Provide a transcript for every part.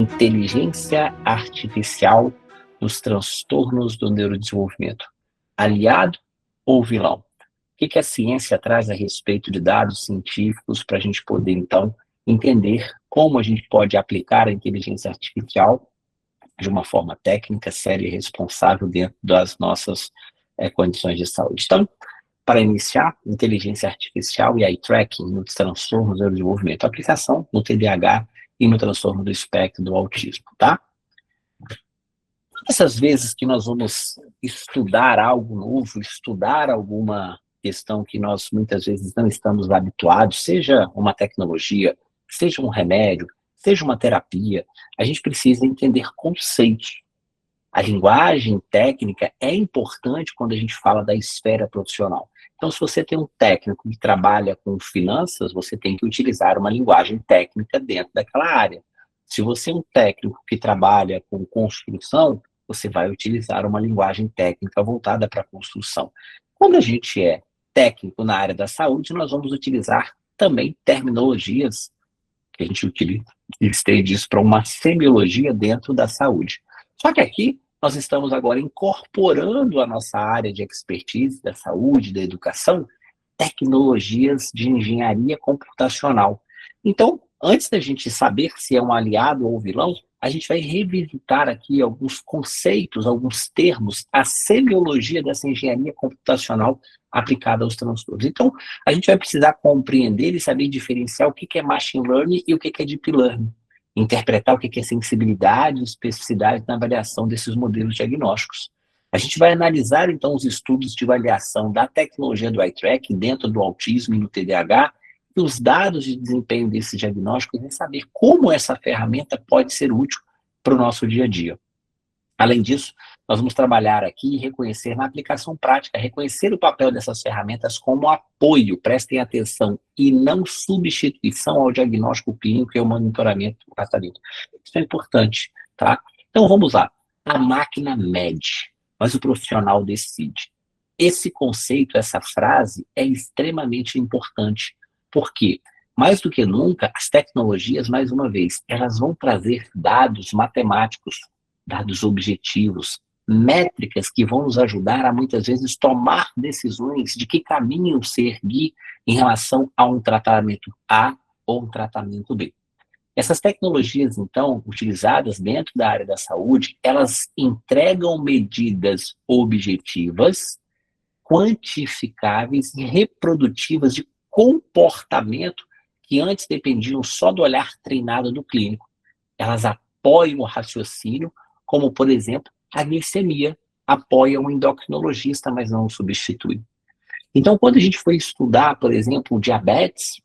inteligência artificial nos transtornos do neurodesenvolvimento. Aliado ou vilão? O que a ciência traz a respeito de dados científicos para a gente poder, então, entender como a gente pode aplicar a inteligência artificial de uma forma técnica, séria e responsável dentro das nossas condições de saúde. Então, para iniciar, inteligência artificial e eye tracking nos transtornos do neurodesenvolvimento, aplicação no TDAH e no transtorno do espectro do autismo, tá? Essas vezes que nós vamos estudar algo novo, estudar alguma questão que nós muitas vezes não estamos habituados, seja uma tecnologia, seja um remédio, seja uma terapia, a gente precisa entender conceitos. A linguagem técnica é importante quando a gente fala da esfera profissional. Então, se você tem um técnico que trabalha com finanças, você tem que utilizar uma linguagem técnica dentro daquela área. Se você é um técnico que trabalha com construção, você vai utilizar uma linguagem técnica voltada para a construção. Quando a gente é técnico na área da saúde, nós vamos utilizar também terminologias que a gente utiliza, diz para uma semiologia dentro da saúde. Só que aqui nós estamos agora incorporando a nossa área de expertise da saúde, da educação, tecnologias de engenharia computacional. Então, antes da gente saber se é um aliado ou vilão, a gente vai revisitar aqui alguns conceitos, alguns termos, a semiologia dessa engenharia computacional aplicada aos transtornos. Então, a gente vai precisar compreender e saber diferenciar o que é machine learning e o que é deep learning. Interpretar o que é sensibilidade e especificidade na avaliação desses modelos diagnósticos. A gente vai analisar, então, os estudos de avaliação da tecnologia do eye tracking dentro do autismo e no TDAH, e os dados de desempenho desses diagnósticos e saber como essa ferramenta pode ser útil para o nosso dia a dia. Além disso, nós vamos trabalhar aqui e reconhecer na aplicação prática, reconhecer o papel dessas ferramentas como apoio, prestem atenção, e não substituição ao diagnóstico clínico e ao monitoramento do tratamento. Isso é importante, tá? Então vamos lá. A máquina mede, mas o profissional decide. Esse conceito, essa frase é extremamente importante, porque mais do que nunca, as tecnologias, mais uma vez, elas vão trazer dados matemáticos, dados objetivos, métricas que vão nos ajudar a, muitas vezes, tomar decisões de que caminho seguir em relação a um tratamento A ou um tratamento B. Essas tecnologias, então, utilizadas dentro da área da saúde, elas entregam medidas objetivas, quantificáveis e reprodutivas de comportamento que antes dependiam só do olhar treinado do clínico. Elas apoiam o raciocínio, como, por exemplo, a glicemia apoia um endocrinologista, mas não o substitui. Então, quando a gente foi estudar, por exemplo, o diabetes,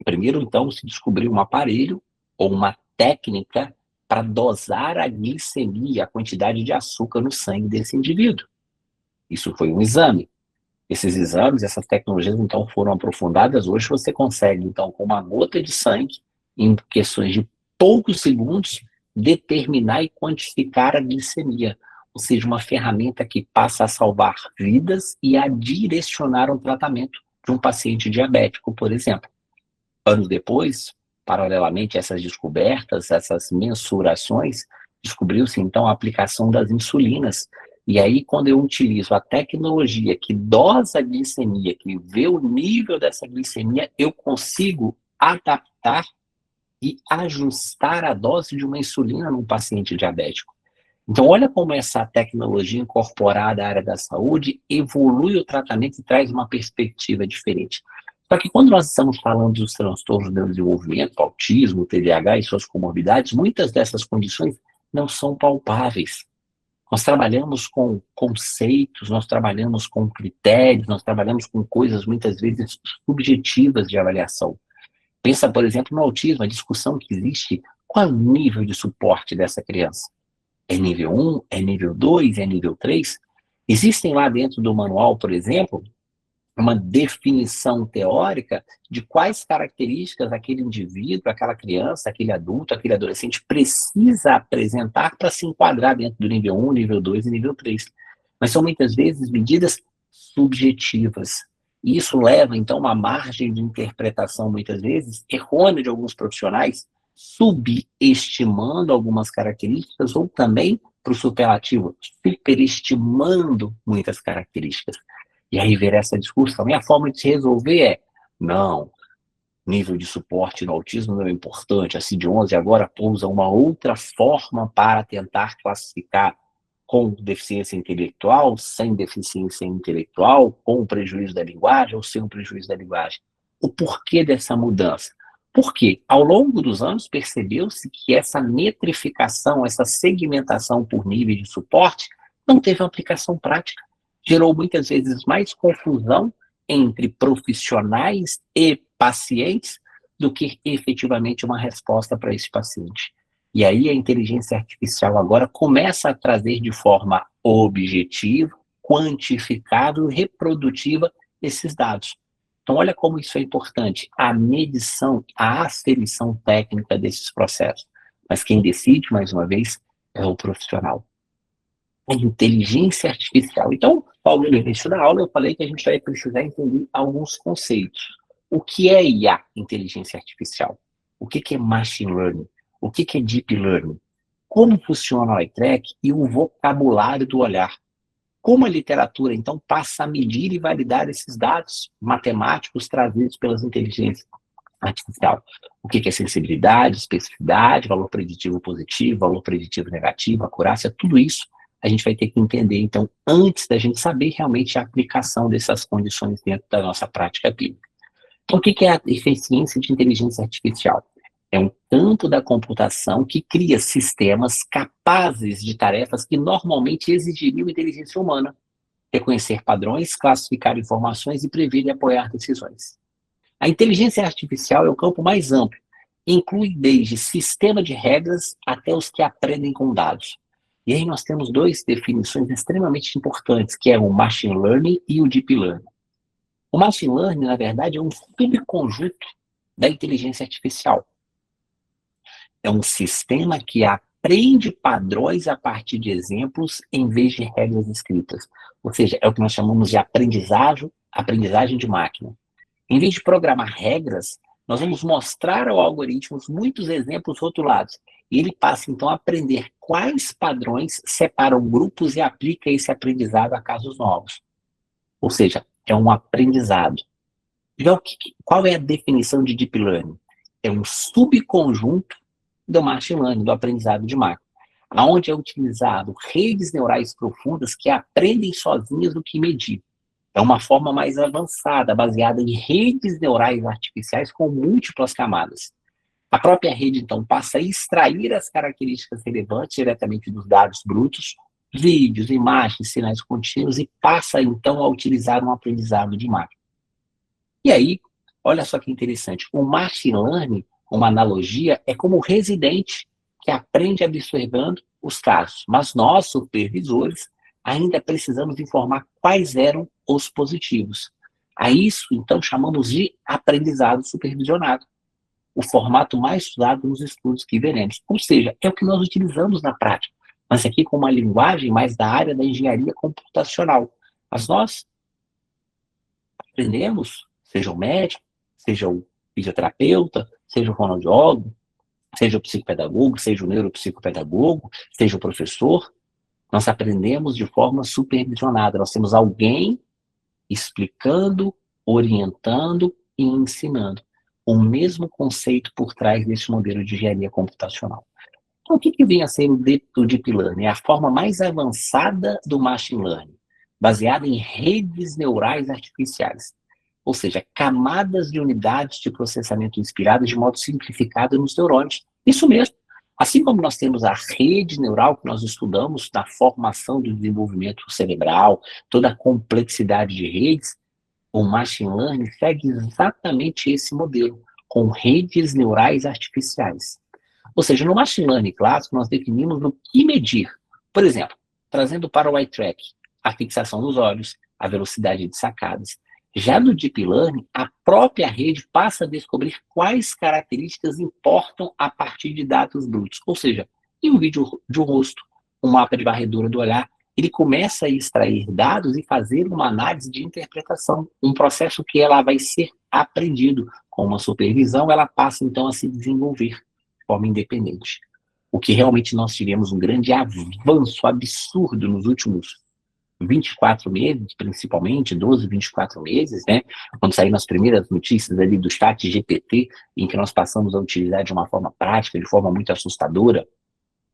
primeiro, então, se descobriu um aparelho ou uma técnica para dosar a glicemia, a quantidade de açúcar no sangue desse indivíduo. Isso foi um exame. Esses exames, essas tecnologias, então, foram aprofundadas. Hoje você consegue, então, com uma gota de sangue, em questões de poucos segundos, determinar e quantificar a glicemia. Ou seja, uma ferramenta que passa a salvar vidas e a direcionar um tratamento de um paciente diabético, por exemplo. Anos depois, paralelamente a essas descobertas, essas mensurações, descobriu-se, então, a aplicação das insulinas. E aí, quando eu utilizo a tecnologia que dosa a glicemia, que vê o nível dessa glicemia, eu consigo adaptar e ajustar a dose de uma insulina num paciente diabético. Então, olha como essa tecnologia incorporada à área da saúde evolui o tratamento e traz uma perspectiva diferente. Só que quando nós estamos falando dos transtornos do desenvolvimento, autismo, TDAH e suas comorbidades, muitas dessas condições não são palpáveis. Nós trabalhamos com conceitos, nós trabalhamos com critérios, nós trabalhamos com coisas muitas vezes subjetivas de avaliação. Pensa, por exemplo, no autismo, a discussão que existe, qual é o nível de suporte dessa criança? É nível 1, é nível 2, é nível 3? Existem lá dentro do manual, por exemplo, uma definição teórica de quais características aquele indivíduo, aquela criança, aquele adulto, aquele adolescente precisa apresentar para se enquadrar dentro do nível 1, nível 2 e nível 3. Mas são muitas vezes medidas subjetivas. E isso leva, então, a uma margem de interpretação, muitas vezes, errônea de alguns profissionais, subestimando algumas características ou também, para o superlativo, superestimando muitas características. E aí ver essa discussão. E a forma de se resolver é, não, nível de suporte no autismo não é importante, a CID-11 agora usa uma outra forma para tentar classificar com deficiência intelectual, sem deficiência intelectual, com prejuízo da linguagem ou sem um prejuízo da linguagem. O porquê dessa mudança? Porque, ao longo dos anos, percebeu-se que essa metrificação, essa segmentação por nível de suporte, não teve uma aplicação prática. Gerou muitas vezes mais confusão entre profissionais e pacientes do que efetivamente uma resposta para esse paciente. E aí a inteligência artificial agora começa a trazer de forma objetiva, quantificável e reprodutiva esses dados. Então, olha como isso é importante, a medição, a aferição técnica desses processos. Mas quem decide, mais uma vez, é o profissional. A inteligência artificial. Então, Paulo, no início da aula, eu falei que a gente vai precisar entender alguns conceitos. O que é IA, inteligência artificial? O que é machine learning? O que é deep learning? Como funciona o eye track e o vocabulário do olhar? Como a literatura, então, passa a medir e validar esses dados matemáticos trazidos pelas inteligências artificial? O que é sensibilidade, especificidade, valor preditivo positivo, valor preditivo negativo, acurácia, tudo isso a gente vai ter que entender, então, antes da gente saber realmente a aplicação dessas condições dentro da nossa prática clínica. Então, o que é a eficiência de inteligência artificial? É um campo da computação que cria sistemas capazes de tarefas que normalmente exigiriam inteligência humana. Reconhecer padrões, classificar informações e prever e apoiar decisões. A inteligência artificial é o campo mais amplo. Inclui desde sistema de regras até os que aprendem com dados. E aí nós temos duas definições extremamente importantes, que é o machine learning e o deep learning. O machine learning, na verdade, é um subconjunto da inteligência artificial. É um sistema que aprende padrões a partir de exemplos em vez de regras escritas. Ou seja, é o que nós chamamos de aprendizagem de máquina. Em vez de programar regras, nós vamos mostrar ao algoritmo muitos exemplos rotulados. E ele passa, então, a aprender quais padrões separam grupos e aplica esse aprendizado a casos novos. Ou seja, é um aprendizado. Então, qual é a definição de Deep Learning? É um subconjunto do Machine Learning, do aprendizado de máquina, onde é utilizado redes neurais profundas que aprendem sozinhas do que medir. É uma forma mais avançada, baseada em redes neurais artificiais com múltiplas camadas. A própria rede, então, passa a extrair as características relevantes diretamente dos dados brutos, vídeos, imagens, sinais contínuos, e passa, então, a utilizar um aprendizado de máquina. E aí, olha só que interessante, o machine learning, uma analogia, é como o residente que aprende absorvendo os casos, mas nós, supervisores, ainda precisamos informar quais eram os positivos. A isso, então, chamamos de aprendizado supervisionado, o formato mais usado nos estudos que veremos. Ou seja, é o que nós utilizamos na prática, mas aqui com uma linguagem mais da área da engenharia computacional. Mas nós aprendemos, seja o médico, seja o fisioterapeuta, seja o fonoaudiólogo, seja o psicopedagogo, seja o neuropsicopedagogo, seja o professor, nós aprendemos de forma supervisionada. Nós temos alguém explicando, orientando e ensinando. O mesmo conceito por trás desse modelo de engenharia computacional. Então, o que vem a ser o Deep Learning? É a forma mais avançada do Machine Learning, baseada em redes neurais artificiais. Ou seja, camadas de unidades de processamento inspiradas de modo simplificado nos neurônios. Isso mesmo. Assim como nós temos a rede neural que nós estudamos na formação do desenvolvimento cerebral, toda a complexidade de redes, o Machine Learning segue exatamente esse modelo, com redes neurais artificiais. Ou seja, no Machine Learning clássico, nós definimos o que medir. Por exemplo, trazendo para o eye track, a fixação dos olhos, a velocidade de sacadas. Já no Deep Learning, a própria rede passa a descobrir quais características importam a partir de dados brutos. Ou seja, em um vídeo de um rosto, um mapa de varredura do olhar, ele começa a extrair dados e fazer uma análise de interpretação, um processo que ela vai ser aprendido. Com uma supervisão, ela passa então a se desenvolver. de forma independente. O que realmente nós tivemos um grande avanço absurdo nos últimos 24 meses, principalmente, 12, 24 meses, né? Quando saíram as primeiras notícias ali do chat GPT, em que nós passamos a utilizar de uma forma prática, de forma muito assustadora,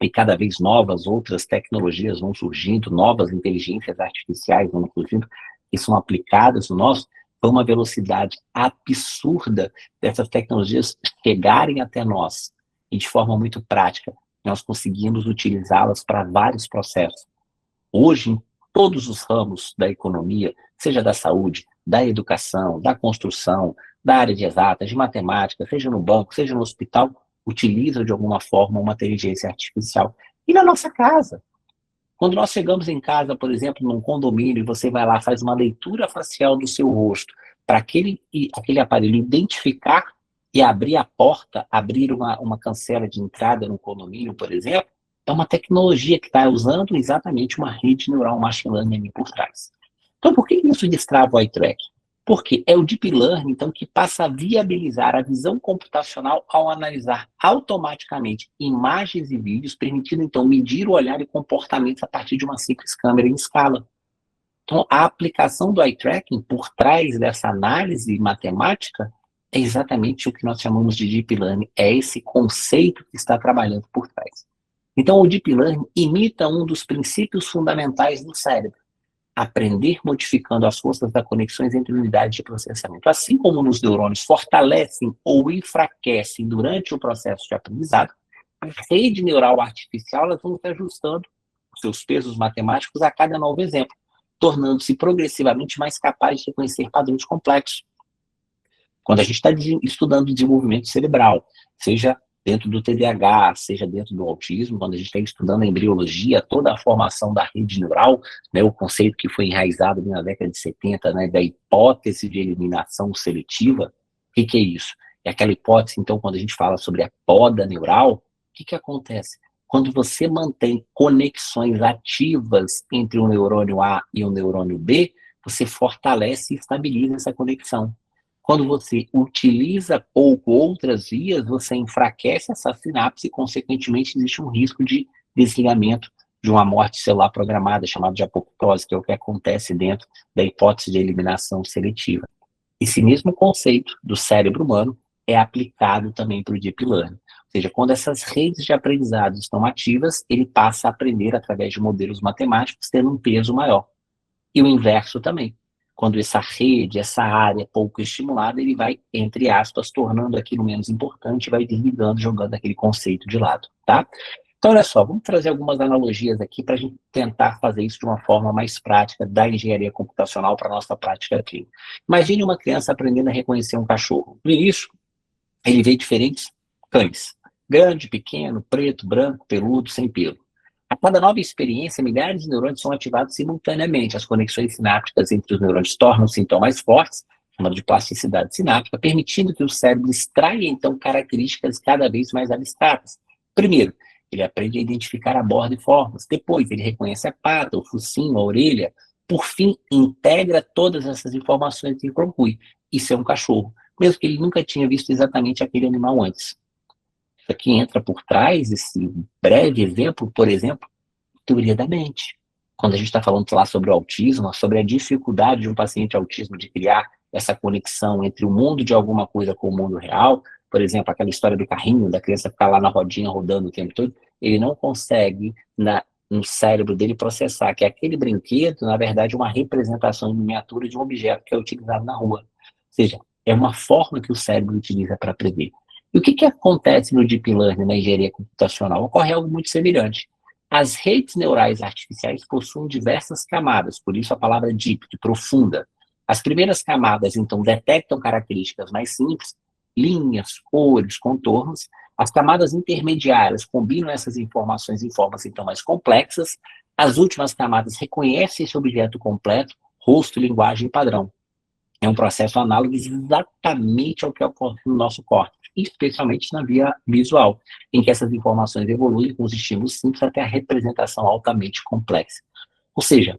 e cada vez novas outras tecnologias vão surgindo, novas inteligências artificiais vão surgindo, que são aplicadas no nosso, foi uma velocidade absurda dessas tecnologias chegarem até nós, e de forma muito prática, nós conseguimos utilizá-las para vários processos. Hoje, em todos os ramos da economia, seja da saúde, da educação, da construção, da área de exatas, de matemática, seja no banco, seja no hospital, utilizam de alguma forma uma inteligência artificial. E na nossa casa. Quando nós chegamos em casa, por exemplo, num condomínio, e você vai lá, faz uma leitura facial do seu rosto, para aquele aparelho identificar e abrir a porta, abrir uma cancela de entrada no condomínio, por exemplo, é uma tecnologia que está usando exatamente uma rede neural machine learning por trás. Então, por que isso destrava o eye tracking? Porque é o Deep Learning, então, que passa a viabilizar a visão computacional ao analisar automaticamente imagens e vídeos, permitindo, então, medir o olhar e comportamentos a partir de uma simples câmera em escala. Então, a aplicação do eye tracking por trás dessa análise matemática é exatamente o que nós chamamos de Deep Learning, é esse conceito que está trabalhando por trás. Então, o Deep Learning imita um dos princípios fundamentais do cérebro, aprender modificando as forças das conexões entre unidades de processamento. Assim como nos neurônios fortalecem ou enfraquecem durante o processo de aprendizado, a rede neural artificial elas vão se ajustando os seus pesos matemáticos a cada novo exemplo, tornando-se progressivamente mais capaz de reconhecer padrões complexos. Quando a gente está estudando desenvolvimento cerebral, seja dentro do TDAH, seja dentro do autismo, quando a gente está estudando a embriologia, toda a formação da rede neural, né, o conceito que foi enraizado na década de 70, né, da hipótese de eliminação seletiva, o que é isso? É aquela hipótese, então, quando a gente fala sobre a poda neural, o que acontece? Quando você mantém conexões ativas entre o neurônio A e o neurônio B, você fortalece e estabiliza essa conexão. Quando você utiliza pouco outras vias, você enfraquece essa sinapse e, consequentemente, existe um risco de desligamento de uma morte celular programada, chamada de apoptose, que é o que acontece dentro da hipótese de eliminação seletiva. Esse mesmo conceito do cérebro humano é aplicado também para o Deep Learning. Ou seja, quando essas redes de aprendizado estão ativas, ele passa a aprender através de modelos matemáticos, tendo um peso maior. E o inverso também. Quando essa rede, essa área é pouco estimulada, ele vai, entre aspas, tornando aquilo menos importante, vai desligando, jogando aquele conceito de lado, tá? Então, olha só, vamos trazer algumas analogias aqui para a gente tentar fazer isso de uma forma mais prática da engenharia computacional para a nossa prática clínica. Imagine uma criança aprendendo a reconhecer um cachorro. No início, ele vê diferentes cães. Grande, pequeno, preto, branco, peludo, sem pelo. A cada nova experiência, milhares de neurônios são ativados simultaneamente. As conexões sinápticas entre os neurônios tornam-se então mais fortes, chamado de plasticidade sináptica, permitindo que o cérebro extraia então características cada vez mais abstratas. Primeiro, ele aprende a identificar a borda e formas. Depois, ele reconhece a pata, o focinho, a orelha. Por fim, integra todas essas informações e conclui: isso é um cachorro, mesmo que ele nunca tinha visto exatamente aquele animal antes. Isso aqui entra por trás, esse breve exemplo, por exemplo, teoria da mente. Quando a gente está falando lá sobre o autismo, sobre a dificuldade de um paciente autismo de criar essa conexão entre o mundo de alguma coisa com o mundo real, por exemplo, aquela história do carrinho, da criança ficar lá na rodinha rodando o tempo todo, ele não consegue, no cérebro dele, processar que aquele brinquedo, na verdade, é uma representação em miniatura de um objeto que é utilizado na rua. Ou seja, é uma forma que o cérebro utiliza para aprender. E o que acontece no Deep Learning, na engenharia computacional? Ocorre algo muito semelhante. As redes neurais artificiais possuem diversas camadas, por isso a palavra deep, de profunda. As primeiras camadas, então, detectam características mais simples, linhas, cores, contornos. As camadas intermediárias combinam essas informações em formas, então, mais complexas. As últimas camadas reconhecem esse objeto completo, rosto, linguagem e padrão. É um processo análogo exatamente ao que ocorre no nosso córtex, especialmente na via visual, em que essas informações evoluem com os estímulos simples até a representação altamente complexa. Ou seja,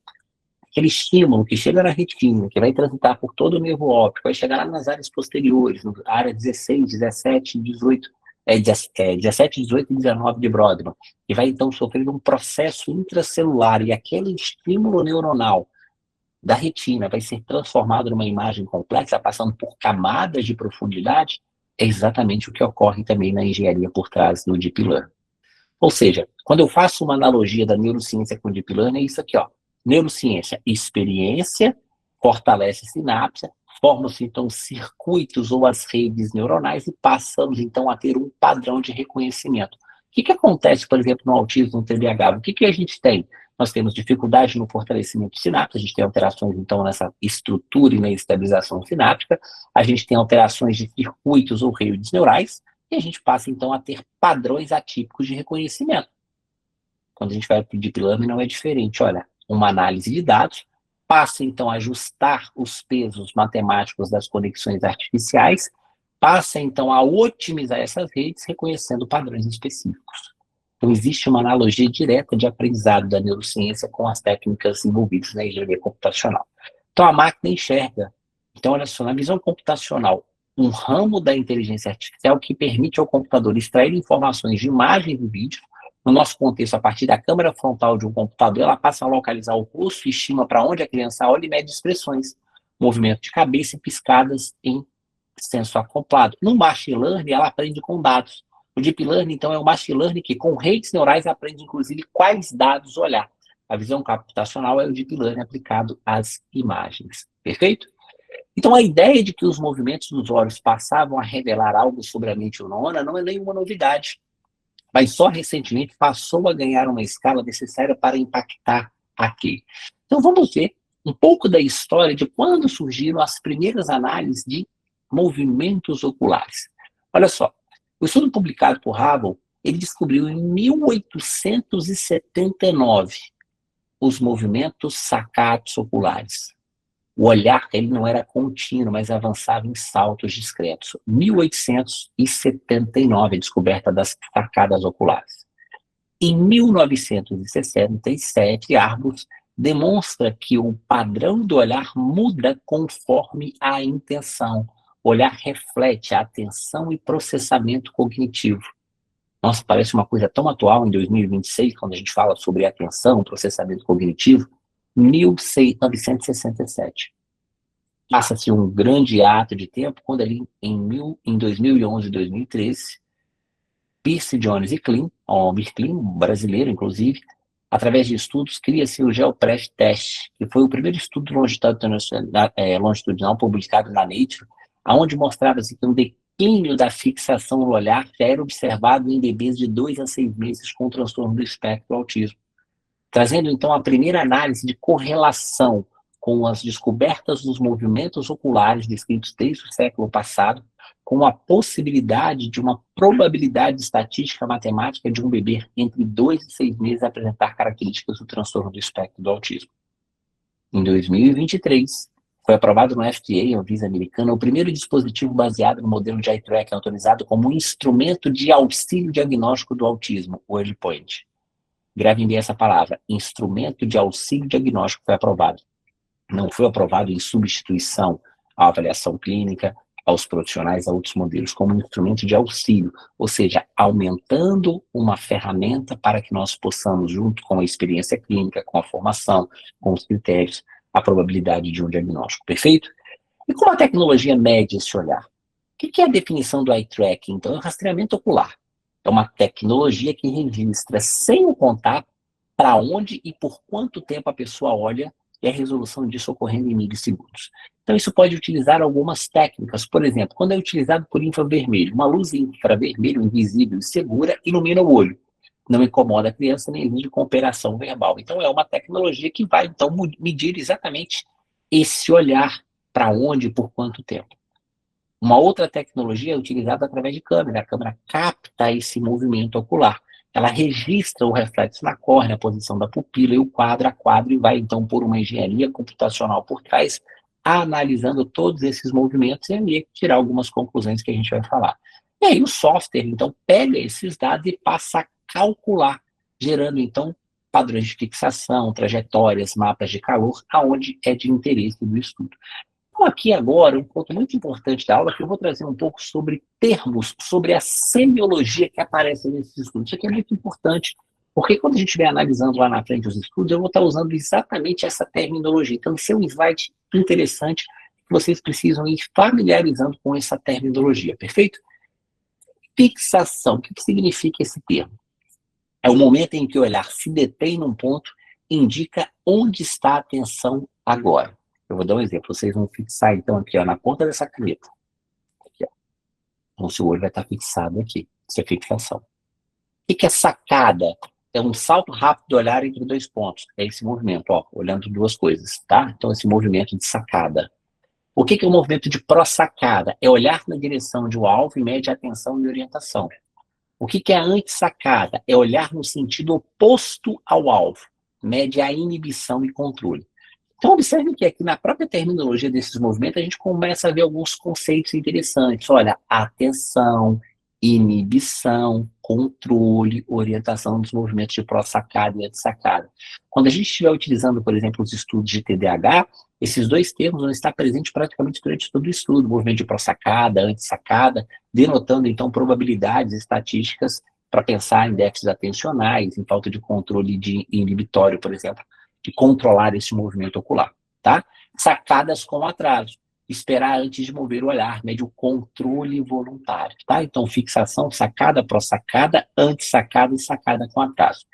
aquele estímulo que chega na retina, que vai transitar por todo o nervo óptico, vai chegar lá nas áreas posteriores, na área 16, 17, 18, 17, 18 e 19 de Brodmann, que vai então sofrer um processo intracelular e aquele estímulo neuronal da retina vai ser transformado numa imagem complexa, passando por camadas de profundidade, é exatamente o que ocorre também na engenharia por trás do Deep Learning. Ou seja, quando eu faço uma analogia da neurociência com o Deep Learning, é isso aqui, ó. Neurociência, experiência, fortalece a sinapse, formam-se então circuitos ou as redes neuronais e passamos então a ter um padrão de reconhecimento. O que acontece, por exemplo, no autismo, no TDAH? O que a gente tem? Nós temos dificuldade no fortalecimento de sinapse, a gente tem alterações então nessa estrutura e na estabilização sináptica, a gente tem alterações de circuitos ou redes neurais, e a gente passa então a ter padrões atípicos de reconhecimento. Quando a gente vai para o Deep Learning não é diferente, olha, uma análise de dados, passa então a ajustar os pesos matemáticos das conexões artificiais, passa então a otimizar essas redes reconhecendo padrões específicos. Então existe uma analogia direta de aprendizado da neurociência com as técnicas envolvidas na engenharia computacional. Então a máquina enxerga, então olha só, na visão computacional, um ramo da inteligência artificial que permite ao computador extrair informações de imagens e vídeo. No nosso contexto, a partir da câmera frontal de um computador, ela passa a localizar o rosto e estima para onde a criança olha e mede expressões, movimento de cabeça e piscadas em senso acoplado. No machine learning, ela aprende com dados. O deep learning, então, é o machine learning que, com redes neurais, aprende, inclusive, quais dados olhar. A visão computacional é o deep learning aplicado às imagens. Perfeito? Então, a ideia de que os movimentos dos olhos passavam a revelar algo sobre a mente humana não é nenhuma novidade, mas só recentemente passou a ganhar uma escala necessária para impactar aqui. Então, vamos ver um pouco da história de quando surgiram as primeiras análises de movimentos oculares. Olha só, o estudo publicado por Hubble, ele descobriu em 1879 os movimentos sacatos oculares. O olhar ele não era contínuo, mas avançava em saltos discretos. 1879, a descoberta das sacadas oculares. Em 1967, Arbus demonstra que o padrão do olhar muda conforme a intenção. O olhar reflete a atenção e processamento cognitivo. Nossa, parece uma coisa tão atual em 2026, quando a gente fala sobre atenção, processamento cognitivo. 1967. Passa-se um grande ato de tempo, quando ali em 2011 e 2013, Pearce, Jones e Klein, Almir Klein, brasileiro inclusive, através de estudos, cria-se o GeoPress Test, que foi o primeiro estudo longitudinal publicado na Nature, onde mostrava-se que um declínio da fixação no olhar já era observado em bebês de 2 a 6 meses com transtorno do espectro do autismo, trazendo então a primeira análise de correlação com as descobertas dos movimentos oculares descritos desde o século passado, com a possibilidade de uma probabilidade estatística matemática de um bebê entre 2 e 6 meses apresentar características do transtorno do espectro do autismo. Em 2023, foi aprovado no FDA, a Anvisa americana, o primeiro dispositivo baseado no modelo de eye tracking autorizado como instrumento de auxílio diagnóstico do autismo, o Wordpoint. Gravem bem essa palavra, instrumento de auxílio diagnóstico foi aprovado. Não foi aprovado em substituição à avaliação clínica, aos profissionais, a outros modelos, como um instrumento de auxílio, ou seja, aumentando uma ferramenta para que nós possamos, junto com a experiência clínica, com a formação, com os critérios, a probabilidade de um diagnóstico. Perfeito? E como a tecnologia mede esse olhar? O que é a definição do eye tracking? Então, é o rastreamento ocular. É uma tecnologia que registra, sem o contato, para onde e por quanto tempo a pessoa olha e a resolução disso ocorrendo em milissegundos. Então, isso pode utilizar algumas técnicas. Por exemplo, quando é utilizado por infravermelho, uma luz infravermelho invisível e segura ilumina o olho. Não incomoda a criança nem exige cooperação verbal. Então, é uma tecnologia que vai, então, medir exatamente esse olhar para onde e por quanto tempo. Uma outra tecnologia é utilizada através de câmera. A câmera capta esse movimento ocular. Ela registra o reflexo na córnea, a posição da pupila e o quadro a quadro, e vai, então, por uma engenharia computacional por trás, analisando todos esses movimentos e ali tirar algumas conclusões que a gente vai falar. E aí o software, então, pega esses dados e passa a calcular, gerando, então, padrões de fixação, trajetórias, mapas de calor, aonde é de interesse do estudo. Então, aqui agora, um ponto muito importante da aula, que eu vou trazer um pouco sobre termos, sobre a semiologia que aparece nesses estudos. Isso aqui é muito importante, porque quando a gente estiver analisando lá na frente os estudos, eu vou estar usando exatamente essa terminologia. Então, esse é um slide interessante que vocês precisam ir familiarizando com essa terminologia, perfeito? Fixação. O que significa esse termo? É o momento em que o olhar se detém num ponto e indica onde está a atenção agora. Eu vou dar um exemplo. Vocês vão fixar, então, aqui, ó, na ponta dessa caneta. Aqui, ó. Então, seu olho vai estar fixado aqui. Isso é fixação. O que é sacada? É um salto rápido de olhar entre dois pontos. É esse movimento, ó, olhando duas coisas, tá? Então, esse movimento de sacada. O que é o movimento de pró-sacada? É olhar na direção de um alvo e mede a atenção e orientação. O que é a anti-sacada? É olhar no sentido oposto ao alvo. Mede a inibição e controle. Então, observe que aqui na própria terminologia desses movimentos, a gente começa a ver alguns conceitos interessantes. Olha, atenção, inibição, controle, orientação dos movimentos de pró-sacada e anti-sacada. Quando a gente estiver utilizando, por exemplo, os estudos de TDAH, esses dois termos vão estar presentes praticamente durante todo o estudo, movimento de pró-sacada, anti-sacada, denotando, então, probabilidades estatísticas para pensar em déficits atencionais, em falta de controle de inibitório, por exemplo, de controlar esse movimento ocular, tá? Sacadas com atraso. Esperar antes de mover o olhar, mede o controle voluntário, tá? Então, fixação, sacada, pró-sacada, anti-sacada e sacada com atraso.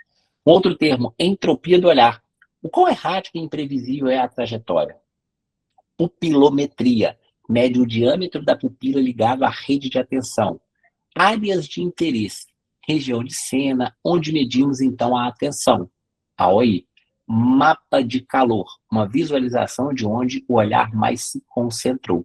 Outro termo, entropia do olhar. O quão errático e imprevisível é a trajetória? Pupilometria, mede o diâmetro da pupila ligado à rede de atenção. Áreas de interesse, região de cena, onde medimos então a atenção. AOI. Mapa de calor, uma visualização de onde o olhar mais se concentrou.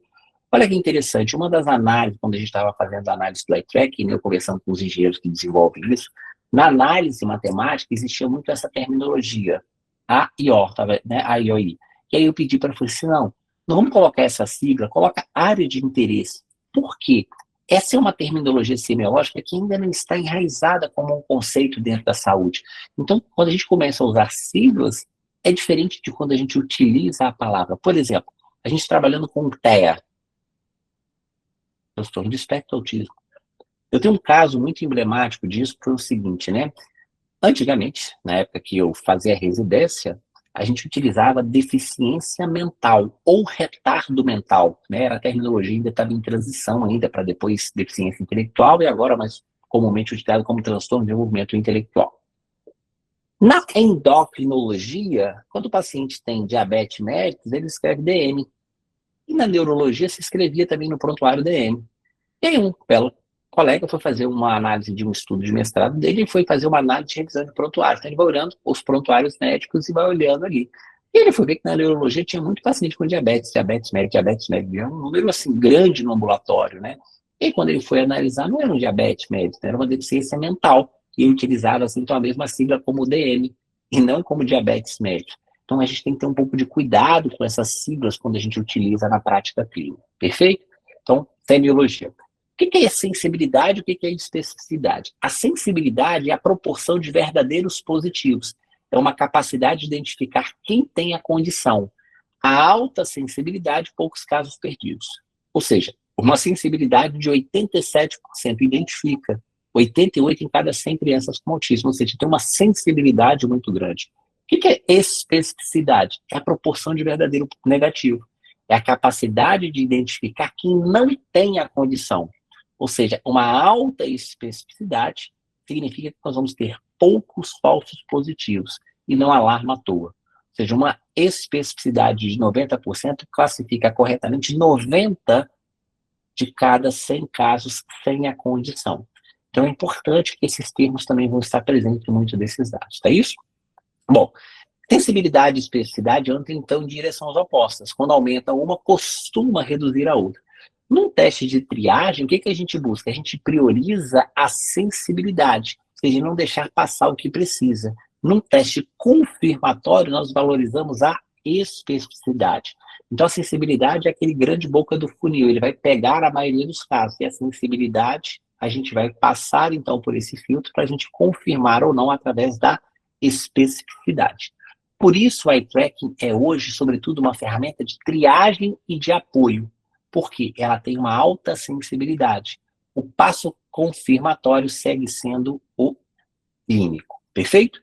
Olha que interessante, uma das análises, quando a gente estava fazendo a análise do eye tracking, né, eu conversando com os engenheiros que desenvolvem isso, na análise matemática existia muito essa terminologia, A e O, né, A e O I. E aí eu pedi para ele, falei assim, não vamos colocar essa sigla, coloca área de interesse. Por quê? Essa é uma terminologia semiológica que ainda não está enraizada como um conceito dentro da saúde. Então, quando a gente começa a usar siglas, é diferente de quando a gente utiliza a palavra. Por exemplo, a gente trabalhando com TEA, transtorno de espectro autismo. Eu tenho um caso muito emblemático disso, que foi o seguinte, né? Antigamente, na época que eu fazia residência, a gente utilizava deficiência mental ou retardo mental, né? A terminologia ainda estava em transição ainda para depois deficiência intelectual e agora mais comumente utilizado como transtorno de desenvolvimento intelectual. Na endocrinologia, quando o paciente tem diabetes mellitus, ele escreve DM. E na neurologia se escrevia também no prontuário DM. E aí um belo colega foi fazer uma análise de um estudo de mestrado dele e foi fazer uma análise de revisão de prontuário. Então ele vai olhando os prontuários médicos e vai olhando ali. E ele foi ver que na neurologia tinha muito paciente com diabetes médico, é um número assim grande no ambulatório, né? E quando ele foi analisar, não era um diabetes médico, era uma deficiência mental. E utilizava assim, então, a mesma sigla como DM, e não como diabetes médico. Então a gente tem que ter um pouco de cuidado com essas siglas quando a gente utiliza na prática clínica. Perfeito? Então, semiologia. O que é sensibilidade e o que é especificidade? A sensibilidade é a proporção de verdadeiros positivos. É uma capacidade de identificar quem tem a condição. A alta sensibilidade, poucos casos perdidos. Ou seja, uma sensibilidade de 87% identifica 88 em cada 100 crianças com autismo. Ou seja, tem uma sensibilidade muito grande. O que é especificidade? É a proporção de verdadeiro negativo. É a capacidade de identificar quem não tem a condição. Ou seja, uma alta especificidade significa que nós vamos ter poucos falsos positivos e não alarma à toa. Ou seja, uma especificidade de 90% classifica corretamente 90 de cada 100 casos sem a condição. Então é importante que esses termos também vão estar presentes em muitos desses dados, tá isso? Bom, sensibilidade e especificidade andam então em direções opostas. Quando aumenta uma, costuma reduzir a outra. Num teste de triagem, o que a gente busca? A gente prioriza a sensibilidade, ou seja, não deixar passar o que precisa. Num teste confirmatório, nós valorizamos a especificidade. Então, a sensibilidade é aquele grande boca do funil, ele vai pegar a maioria dos casos, e a sensibilidade, a gente vai passar, então, por esse filtro para a gente confirmar ou não através da especificidade. Por isso, o eye tracking é hoje, sobretudo, uma ferramenta de triagem e de apoio, porque ela tem uma alta sensibilidade. O passo confirmatório segue sendo o clínico, perfeito?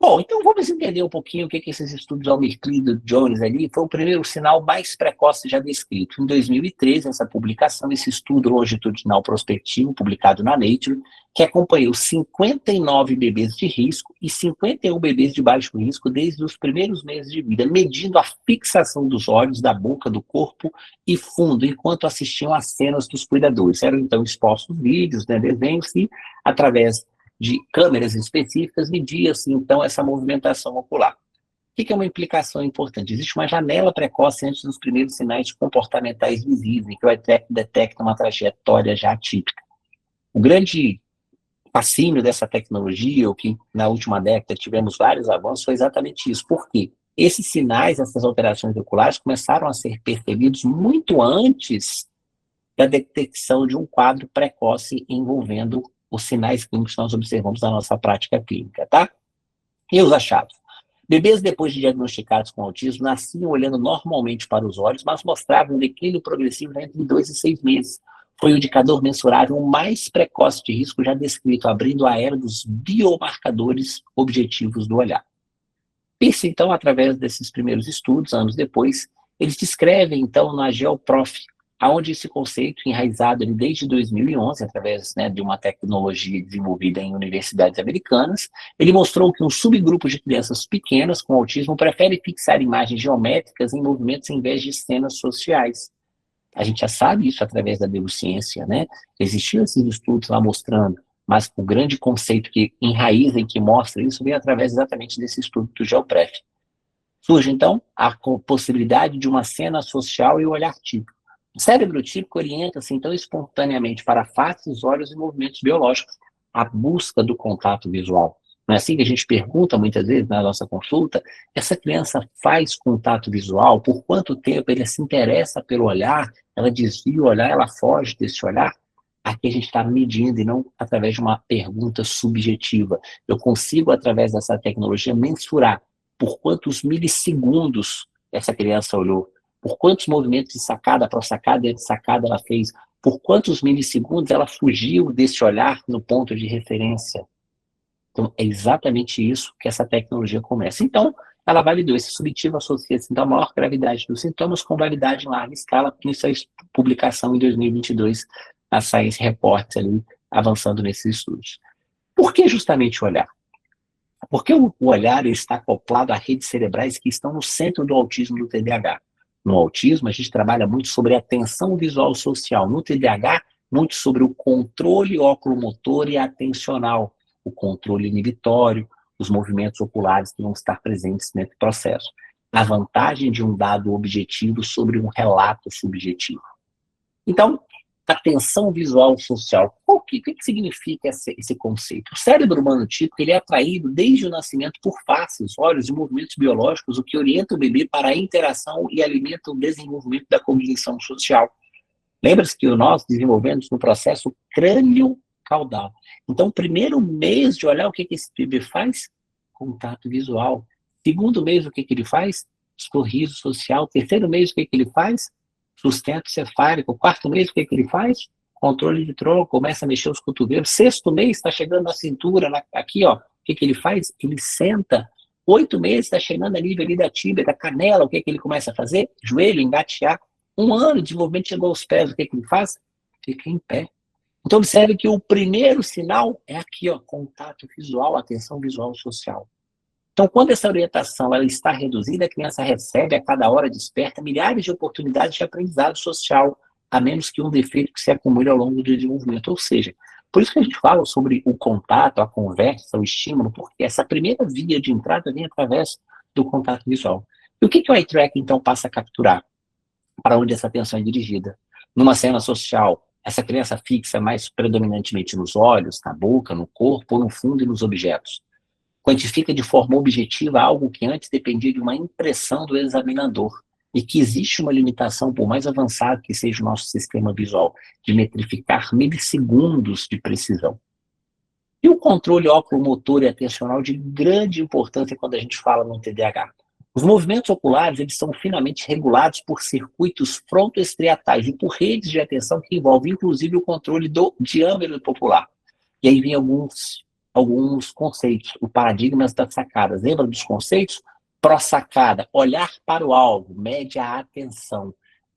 Bom, então vamos entender um pouquinho o que esses estudos Almerclid e Jones ali foi o primeiro sinal mais precoce já descrito. Em 2013, essa publicação, esse estudo longitudinal prospectivo, publicado na Nature, que acompanhou 59 bebês de risco e 51 bebês de baixo risco desde os primeiros meses de vida, medindo a fixação dos olhos, da boca, do corpo e fundo, enquanto assistiam às cenas dos cuidadores. Eram então expostos vídeos, né, desenhos, e através de câmeras específicas, media-se, então, essa movimentação ocular. O que é uma implicação importante? Existe uma janela precoce antes dos primeiros sinais comportamentais visíveis, que o eye tracking detecta uma trajetória já atípica. O grande fascínio dessa tecnologia, o que na última década tivemos vários avanços, foi exatamente isso. Por quê? Esses sinais, essas alterações oculares, começaram a ser percebidos muito antes da detecção de um quadro precoce envolvendo os sinais clínicos que nós observamos na nossa prática clínica, tá? E os achados? Bebês, depois de diagnosticados com autismo, nasciam olhando normalmente para os olhos, mas mostravam um declínio progressivo entre 2 e 6 meses. Foi o indicador mensurável mais precoce de risco já descrito, abrindo a era dos biomarcadores objetivos do olhar. Pense, então, através desses primeiros estudos, anos depois, eles descrevem, então, na GeoProf, aonde esse conceito, enraizado desde 2011, através, né, de uma tecnologia desenvolvida em universidades americanas, ele mostrou que um subgrupo de crianças pequenas com autismo prefere fixar imagens geométricas em movimentos em vez de cenas sociais. A gente já sabe isso através da neurociência, né? Existiam esses estudos lá mostrando, mas o grande conceito que enraiza e que mostra isso vem através exatamente desse estudo do GeoPref. Surge, então, a possibilidade de uma cena social e o olhar típico. O cérebro típico orienta-se, então, espontaneamente para faces, olhos e movimentos biológicos, a busca do contato visual. Não é assim que a gente pergunta muitas vezes na nossa consulta? Essa criança faz contato visual? Por quanto tempo ele se interessa pelo olhar? Ela desvia o olhar, ela foge desse olhar? Aqui a gente está medindo e não através de uma pergunta subjetiva. Eu consigo, através dessa tecnologia, mensurar por quantos milissegundos essa criança olhou, por quantos movimentos de sacada para sacada e de sacada ela fez, por quantos milissegundos ela fugiu desse olhar no ponto de referência. Então, é exatamente isso que essa tecnologia começa. Então, ela validou esse subjetivo, associa-se então, a maior gravidade dos sintomas com validade em larga escala, isso é publicação em 2022, a Science Reports ali, avançando nesses estudos. Por que justamente o olhar? Porque o olhar está acoplado a redes cerebrais que estão no centro do autismo do TDAH. No autismo, a gente trabalha muito sobre a atenção visual social. No TDAH, muito sobre o controle oculomotor e atencional, o controle inibitório, os movimentos oculares que vão estar presentes nesse processo. A vantagem de um dado objetivo sobre um relato subjetivo. Então, atenção visual social. O que significa esse conceito? O cérebro humano típico ele é atraído desde o nascimento por faces, olhos e movimentos biológicos, o que orienta o bebê para a interação e alimenta o desenvolvimento da cognição social. Lembra-se que nós desenvolvemos no processo crânio-caudal. Então, o primeiro mês de olhar, o que esse bebê faz? Contato visual. Segundo mês, o que ele faz? Sorriso social. Terceiro mês, o que ele faz? Sustento cefálico. Quarto mês, o que ele faz? Controle de tronco, começa a mexer os cotovelos. Sexto mês, está chegando na cintura, aqui, ó. O que ele faz? Ele senta. 8 meses, está chegando a nível ali da tíbia, da canela. O que ele começa a fazer? Joelho, engatear. 1 ano de desenvolvimento chegou aos pés. O que ele faz? Fica em pé. Então, observe que o primeiro sinal é aqui, ó, contato visual, atenção visual social. Então, quando essa orientação ela está reduzida, a criança recebe a cada hora desperta milhares de oportunidades de aprendizado social, a menos que um defeito que se acumule ao longo do desenvolvimento. Ou seja, por isso que a gente fala sobre o contato, a conversa, o estímulo, porque essa primeira via de entrada vem através do contato visual. E o que o eye tracking, então, passa a capturar? Para onde essa atenção é dirigida? Numa cena social, essa criança fixa mais predominantemente nos olhos, na boca, no corpo, no fundo e nos objetos. Quantifica de forma objetiva algo que antes dependia de uma impressão do examinador e que existe uma limitação, por mais avançado que seja o nosso sistema visual, de metrificar milissegundos de precisão. E o controle oculomotor e atencional de grande importância quando a gente fala no TDAH. Os movimentos oculares, eles são finamente regulados por circuitos frontoestriatais e por redes de atenção que envolvem, inclusive, o controle do diâmetro popular. E aí vem alguns conceitos, o paradigmas das sacadas. Lembra dos conceitos? Pró-sacada, olhar para o alvo, mede a atenção.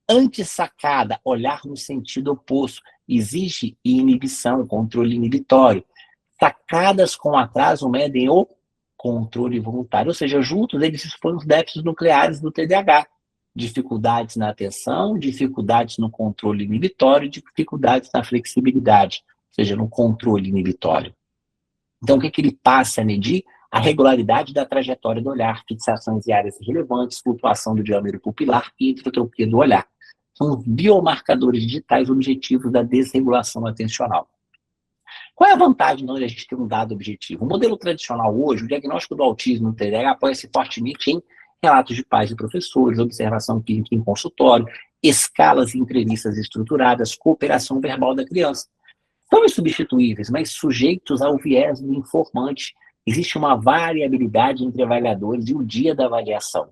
Anti-sacada, olhar no sentido oposto, exige inibição, controle inibitório. Sacadas com atraso medem o controle voluntário, ou seja, juntos eles expõem os déficits nucleares do TDAH. Dificuldades na atenção, dificuldades no controle inibitório, dificuldades na flexibilidade, ou seja, no controle inibitório. Então, o que ele passa a medir? A regularidade da trajetória do olhar, fixações em áreas relevantes, flutuação do diâmetro pupilar e hipertropia do olhar. São os biomarcadores digitais objetivos da desregulação atencional. Qual é a vantagem de a gente ter um dado objetivo? O modelo tradicional hoje, o diagnóstico do autismo no TDAH apoia-se fortemente em relatos de pais e professores, observação clínica em consultório, escalas e entrevistas estruturadas, cooperação verbal da criança. São insubstituíveis, mas sujeitos ao viés do informante. Existe uma variabilidade entre avaliadores e o dia da avaliação.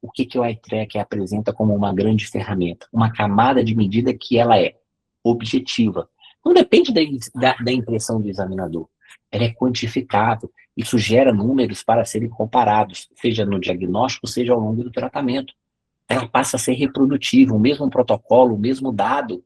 O que o eye-tracker apresenta como uma grande ferramenta? Uma camada de medida que ela é objetiva. Não depende da impressão do examinador. Ela é quantificável. Isso gera números para serem comparados, seja no diagnóstico, seja ao longo do tratamento. Ela passa a ser reprodutível. O mesmo protocolo, o mesmo dado,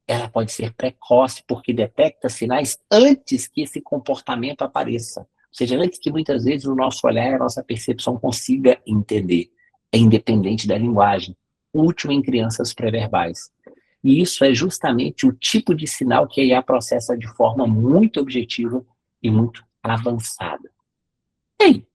ela pode ser precoce, porque detecta sinais antes que esse comportamento apareça. Ou seja, antes que muitas vezes o nosso olhar, a nossa percepção consiga entender. É independente da linguagem. Útil em crianças pré-verbais. E isso é justamente o tipo de sinal que a IA processa de forma muito objetiva e muito avançada. Bem,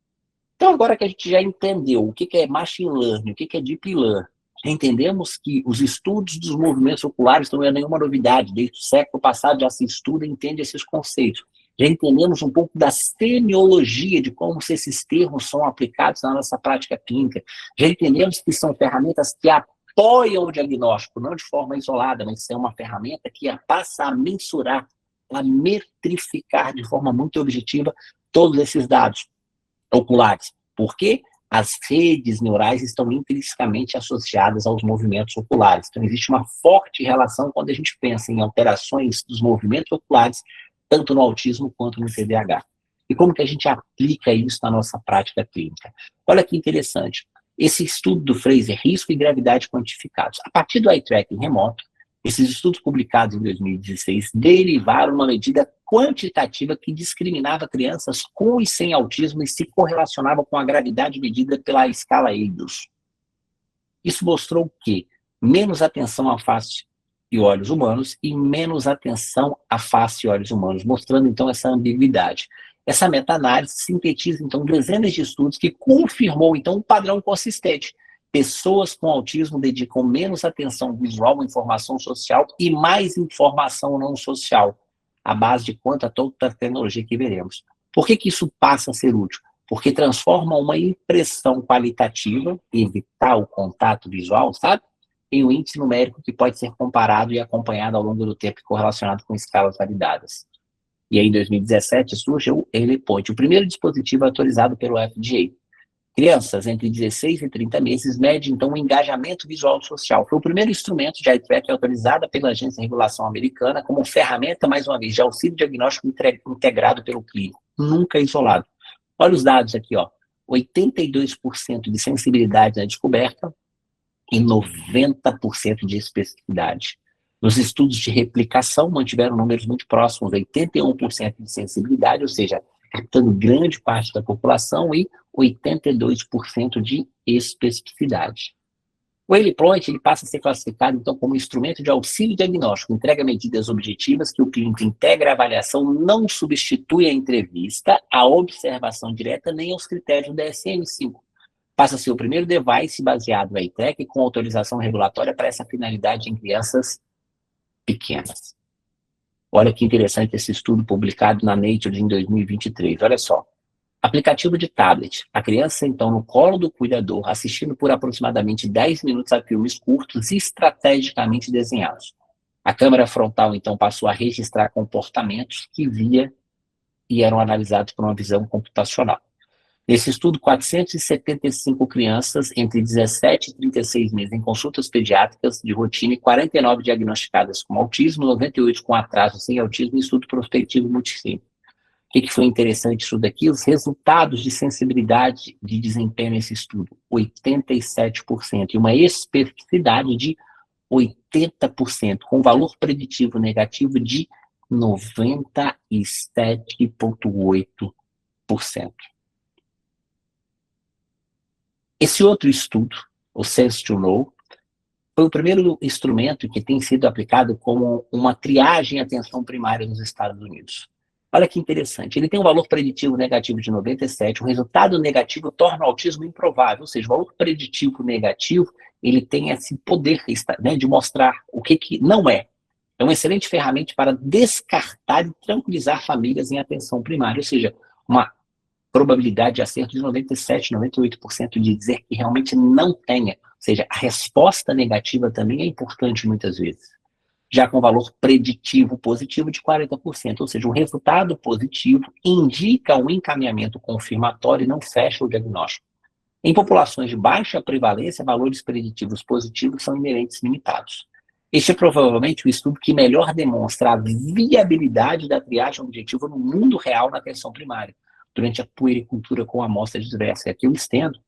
então agora que a gente já entendeu o que é machine learning, o que é deep learning, já entendemos que os estudos dos movimentos oculares não é nenhuma novidade, desde o século passado já se estuda e entende esses conceitos. Já entendemos um pouco da semiologia, de como esses termos são aplicados na nossa prática clínica. Já entendemos que são ferramentas que apoiam o diagnóstico, não de forma isolada, mas é uma ferramenta que passa a mensurar, a metrificar de forma muito objetiva todos esses dados oculares. Por quê? As redes neurais estão intrinsecamente associadas aos movimentos oculares. Então, existe uma forte relação quando a gente pensa em alterações dos movimentos oculares, tanto no autismo quanto no TDAH. E como que a gente aplica isso na nossa prática clínica? Olha que interessante. Esse estudo do Fraser, risco e gravidade quantificados. A partir do eye tracking remoto, esses estudos publicados em 2016 derivaram uma medida quantitativa que discriminava crianças com e sem autismo e se correlacionava com a gravidade medida pela escala EIDOS. Isso mostrou que menos atenção à face e olhos humanos e menos atenção à face e olhos humanos, mostrando então essa ambiguidade. Essa meta-análise sintetiza então dezenas de estudos que confirmou então um padrão consistente. Pessoas com autismo dedicam menos atenção visual à informação social e mais informação não social, à base de quanta toda a tecnologia que veremos. Por que isso passa a ser útil? Porque transforma uma impressão qualitativa, evitar o contato visual, sabe? Em um índice numérico que pode ser comparado e acompanhado ao longo do tempo e correlacionado com escalas validadas. E aí, em 2017, surge o Earlypoint, o primeiro dispositivo autorizado pelo FDA. Crianças entre 16 e 30 meses medem, então, o engajamento visual social. Foi o primeiro instrumento de eye tracking autorizado pela Agência de Regulação Americana como ferramenta, mais uma vez, de auxílio diagnóstico integrado pelo clínico, nunca isolado. Olha os dados aqui, ó. 82% de sensibilidade na descoberta e 90% de especificidade. Nos estudos de replicação, mantiveram números muito próximos, 81% de sensibilidade, ou seja, captando grande parte da população, e 82% de especificidade. O Earlypoint ele passa a ser classificado, então, como instrumento de auxílio diagnóstico, entrega medidas objetivas que o clínico integra a avaliação, não substitui a entrevista, a observação direta, nem aos critérios do DSM-5. Passa a ser o primeiro device baseado no eye tracking com autorização regulatória para essa finalidade em crianças pequenas. Olha que interessante esse estudo publicado na Nature em 2023. Olha só. Aplicativo de tablet. A criança, então, no colo do cuidador, assistindo por aproximadamente 10 minutos a filmes curtos e estrategicamente desenhados. A câmera frontal, então, passou a registrar comportamentos que via e eram analisados por uma visão computacional. Nesse estudo, 475 crianças entre 17 e 36 meses em consultas pediátricas de rotina e 49 diagnosticadas com autismo, 98 com atraso sem autismo e estudo prospectivo multicêntrico. O que foi interessante isso daqui? Os resultados de sensibilidade de desempenho nesse estudo, 87%, e uma especificidade de 80%, com valor preditivo negativo de 97,8%. Esse outro estudo, o Sense2Know, foi o primeiro instrumento que tem sido aplicado como uma triagem em atenção primária nos Estados Unidos. Olha que interessante, ele tem um valor preditivo negativo de 97, o resultado negativo torna o autismo improvável, ou seja, o valor preditivo negativo, ele tem esse poder, né, de mostrar o que não é. É uma excelente ferramenta para descartar e tranquilizar famílias em atenção primária, ou seja, uma probabilidade de acerto de 97, 98% de dizer que realmente não tenha. Ou seja, a resposta negativa também é importante muitas vezes. Já com valor preditivo positivo de 40%, ou seja, o resultado positivo indica um encaminhamento confirmatório e não fecha o diagnóstico. Em populações de baixa prevalência, valores preditivos positivos são inerentes limitados. Este é provavelmente o estudo que melhor demonstra a viabilidade da triagem objetiva no mundo real na atenção primária, durante a puericultura com amostras diversas. Aqui eu estendo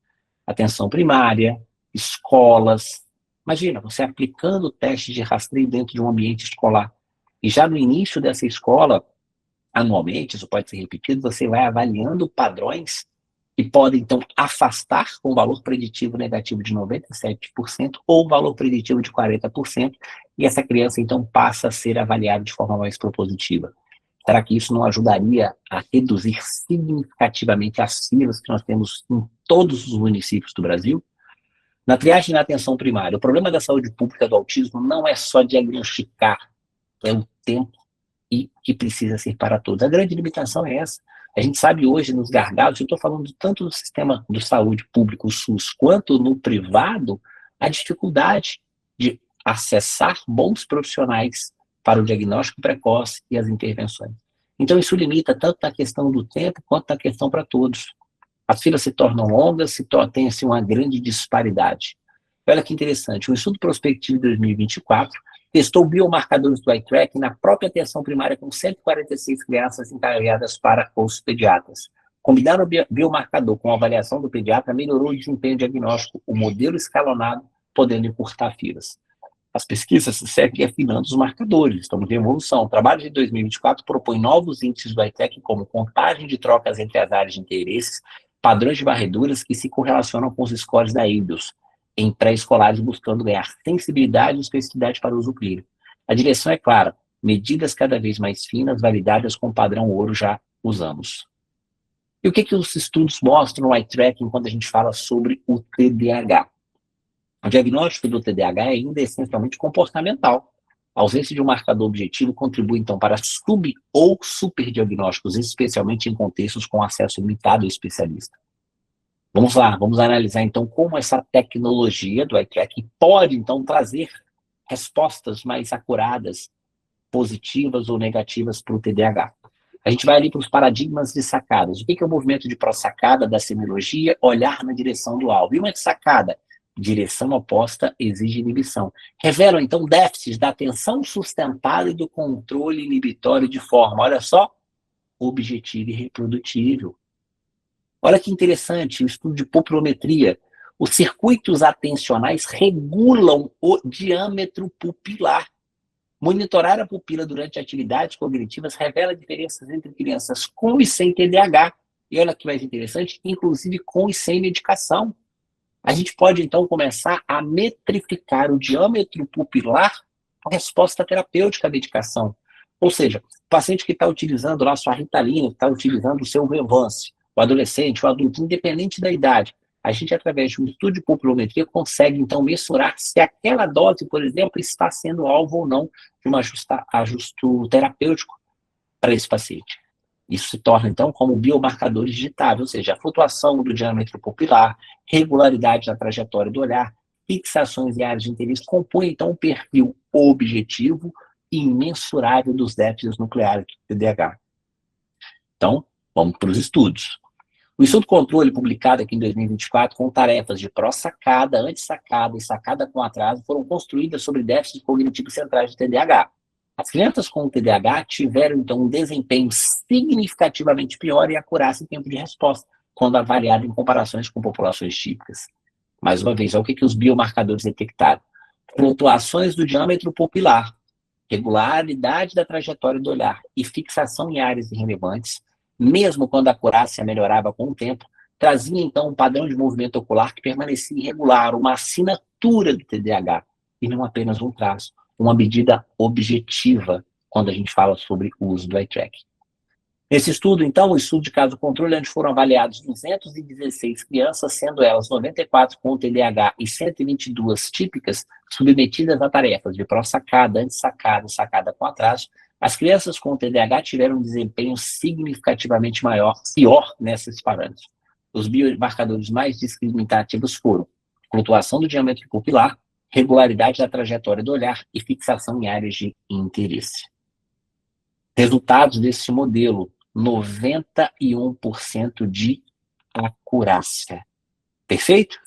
atenção primária, escolas. Imagina, você aplicando testes de rastreio dentro de um ambiente escolar. E já no início dessa escola, anualmente, isso pode ser repetido, você vai avaliando padrões que podem, então, afastar com valor preditivo negativo de 97% ou valor preditivo de 40%, e essa criança, então, passa a ser avaliada de forma mais propositiva. Será que isso não ajudaria a reduzir significativamente as filas que nós temos em todos os municípios do Brasil? Na triagem na atenção primária, o problema da saúde pública do autismo não é só diagnosticar, é o tempo e que precisa ser para todos. A grande limitação é essa. A gente sabe hoje nos gargalos, eu estou falando tanto do sistema de saúde público, o SUS, quanto no privado, a dificuldade de acessar bons profissionais para o diagnóstico precoce e as intervenções. Então, isso limita tanto na questão do tempo, quanto na questão para todos. As filas se tornam longas, tem-se uma grande disparidade. Olha que interessante, um estudo prospectivo de 2024 testou biomarcadores do eye tracking na própria atenção primária com 146 crianças encaminhadas para os pediatras. Combinar o biomarcador com a avaliação do pediatra melhorou o desempenho diagnóstico, o modelo escalonado, podendo encurtar filas. As pesquisas seguem afinando os marcadores, estamos em evolução. O trabalho de 2024 propõe novos índices do eye tracking, como contagem de trocas entre as áreas de interesses, padrões de varreduras que se correlacionam com os scores da EIDOS, em pré-escolares, buscando ganhar sensibilidade e especificidade para o uso clínico. A direção é clara, medidas cada vez mais finas, validadas com o padrão ouro, já usamos. E o que os estudos mostram no eye tracking quando a gente fala sobre o TDAH? O diagnóstico do TDAH é ainda essencialmente comportamental. A ausência de um marcador objetivo contribui, então, para sub- ou superdiagnósticos, especialmente em contextos com acesso limitado ao especialista. Vamos lá, vamos analisar, então, como essa tecnologia do eye tracking pode, então, trazer respostas mais acuradas, positivas ou negativas para o TDAH. A gente vai ali para os paradigmas de sacadas. O que é o movimento de pró-sacada da semiologia? Olhar na direção do alvo. E uma sacada? Direção oposta exige inibição. Revelam, então, déficits da atenção sustentada e do controle inibitório de forma, olha só, objetiva e reprodutível. Olha que interessante, o estudo de pupilometria. Os circuitos atencionais regulam o diâmetro pupilar. Monitorar a pupila durante atividades cognitivas revela diferenças entre crianças com e sem TDAH. E olha que mais interessante, inclusive com e sem medicação. A gente pode, então, começar a metrificar o diâmetro pupilar com resposta terapêutica à medicação. Ou seja, o paciente que está utilizando lá sua Ritalina, que está utilizando o seu Revance, o adolescente, o adulto, independente da idade, a gente, através de um estudo de pupilometria, consegue, então, mensurar se aquela dose, por exemplo, está sendo alvo ou não de um ajuste terapêutico para esse paciente. Isso se torna, então, como biomarcadores digitáveis, ou seja, a flutuação do diâmetro pupilar, regularidade da trajetória do olhar, fixações em áreas de interesse, compõem, então, um perfil objetivo e imensurável dos déficits nucleares do TDAH. Então, vamos para os estudos. O estudo controle, publicado aqui em 2024, com tarefas de pró-sacada, anti-sacada e sacada com atraso, foram construídas sobre déficits cognitivos centrais de TDAH. As crianças com TDAH tiveram, então, um desempenho significativamente pior e acurácia em tempo de resposta, quando avaliado em comparações com populações típicas. Mais uma vez, olha o que os biomarcadores detectaram. Flutuações do diâmetro pupilar, regularidade da trajetória do olhar e fixação em áreas irrelevantes, mesmo quando a acurácia melhorava com o tempo, trazia então um padrão de movimento ocular que permanecia irregular, uma assinatura do TDAH, e não apenas um traço, uma medida objetiva quando a gente fala sobre o uso do eye tracking. Nesse estudo, então, o estudo de caso controle, onde foram avaliados 216 crianças, sendo elas 94 com TDAH e 122 típicas, submetidas a tarefas de pró-sacada, anti-sacada e sacada com atraso. As crianças com TDAH tiveram um desempenho significativamente pior nesses parâmetros. Os biomarcadores mais discriminativos foram flutuação do diâmetro pupilar, regularidade da trajetória do olhar e fixação em áreas de interesse. Resultados desse modelo: 91% de acurácia. Perfeito?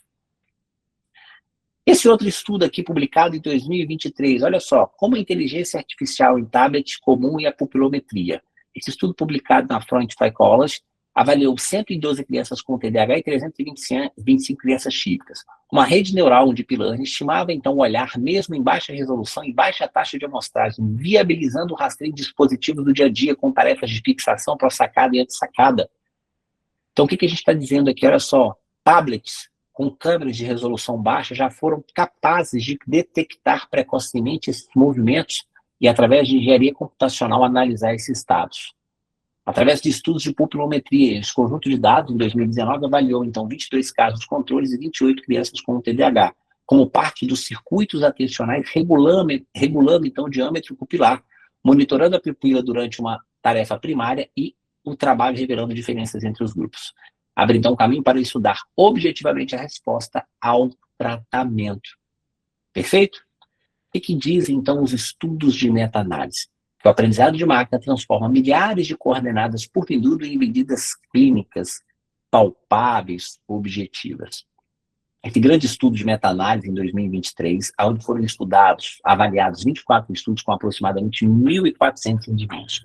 Esse outro estudo aqui, publicado em 2023, olha só, como a inteligência artificial em tablet comum e a pupilometria. Esse estudo, publicado na Front Psychology, avaliou 112 crianças com TDAH e 325 crianças típicas. Uma rede neural de Deep Learning estimava, então, o olhar mesmo em baixa resolução e baixa taxa de amostragem, viabilizando o rastreio de dispositivos do dia a dia com tarefas de fixação, pró-sacada e anti-sacada. Então, o que a gente está dizendo aqui? Olha só, tablets com câmeras de resolução baixa já foram capazes de detectar precocemente esses movimentos e, através de engenharia computacional, analisar esses dados. Através de estudos de pupilometria, esse conjunto de dados, em 2019, avaliou, então, 22 casos de controles e 28 crianças com TDAH, como parte dos circuitos atencionais, regulando então, o diâmetro pupilar, monitorando a pupila durante uma tarefa primária e o trabalho revelando diferenças entre os grupos. Abre, então, caminho para estudar objetivamente a resposta ao tratamento. Perfeito? O que dizem, então, os estudos de meta-análise? Que o aprendizado de máquina transforma milhares de coordenadas por minuto em medidas clínicas palpáveis, objetivas. Esse grande estudo de meta-análise em 2023, onde foram avaliados 24 estudos com aproximadamente 1.400 indivíduos.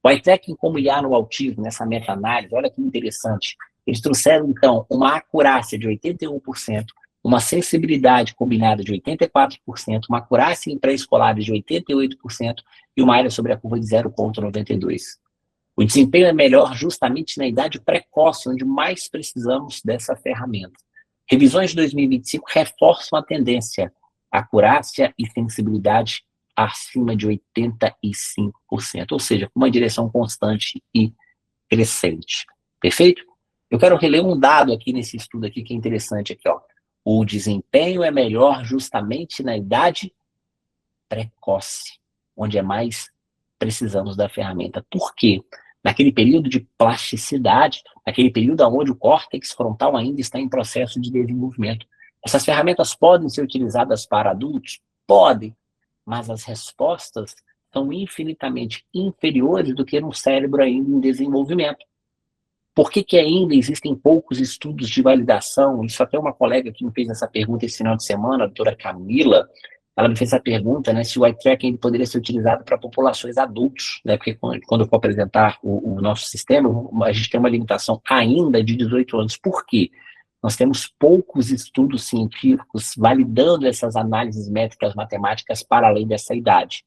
O eye tracking como IA no autismo, nessa meta-análise, olha que interessante. Eles trouxeram, então, uma acurácia de 81%, uma sensibilidade combinada de 84%, uma acurácia em pré-escolares de 88% e uma área sobre a curva de 0,92. O desempenho é melhor justamente na idade precoce, onde mais precisamos dessa ferramenta. Revisões de 2025 reforçam a tendência, acurácia e sensibilidade acima de 85%, ou seja, com uma direção constante e crescente. Perfeito? Eu quero reler um dado aqui nesse estudo aqui que é interessante aqui, ó. O desempenho é melhor justamente na idade precoce, onde é mais precisamos da ferramenta. Por quê? Naquele período de plasticidade, naquele período onde o córtex frontal ainda está em processo de desenvolvimento. Essas ferramentas podem ser utilizadas para adultos? Podem, mas as respostas são infinitamente inferiores do que no cérebro ainda em desenvolvimento. Por que ainda existem poucos estudos de validação? Isso até uma colega que me fez essa pergunta esse final de semana, a doutora Camila, ela me fez essa pergunta, né, se o eye tracking poderia ser utilizado para populações adultos, né, porque quando eu for apresentar o nosso sistema, a gente tem uma limitação ainda de 18 anos. Por quê? Nós temos poucos estudos científicos validando essas análises métricas matemáticas para além dessa idade.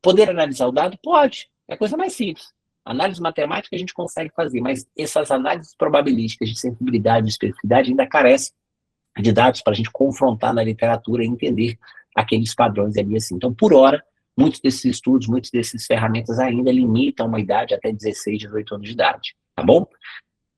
Poder analisar o dado? Pode, é a coisa mais simples. Análise matemática a gente consegue fazer, mas essas análises probabilísticas de sensibilidade e especificidade ainda carecem de dados para a gente confrontar na literatura e entender aqueles padrões ali assim. Então, por hora, muitos desses estudos, muitas dessas ferramentas ainda limitam uma idade até 16, 18 anos de idade, tá bom?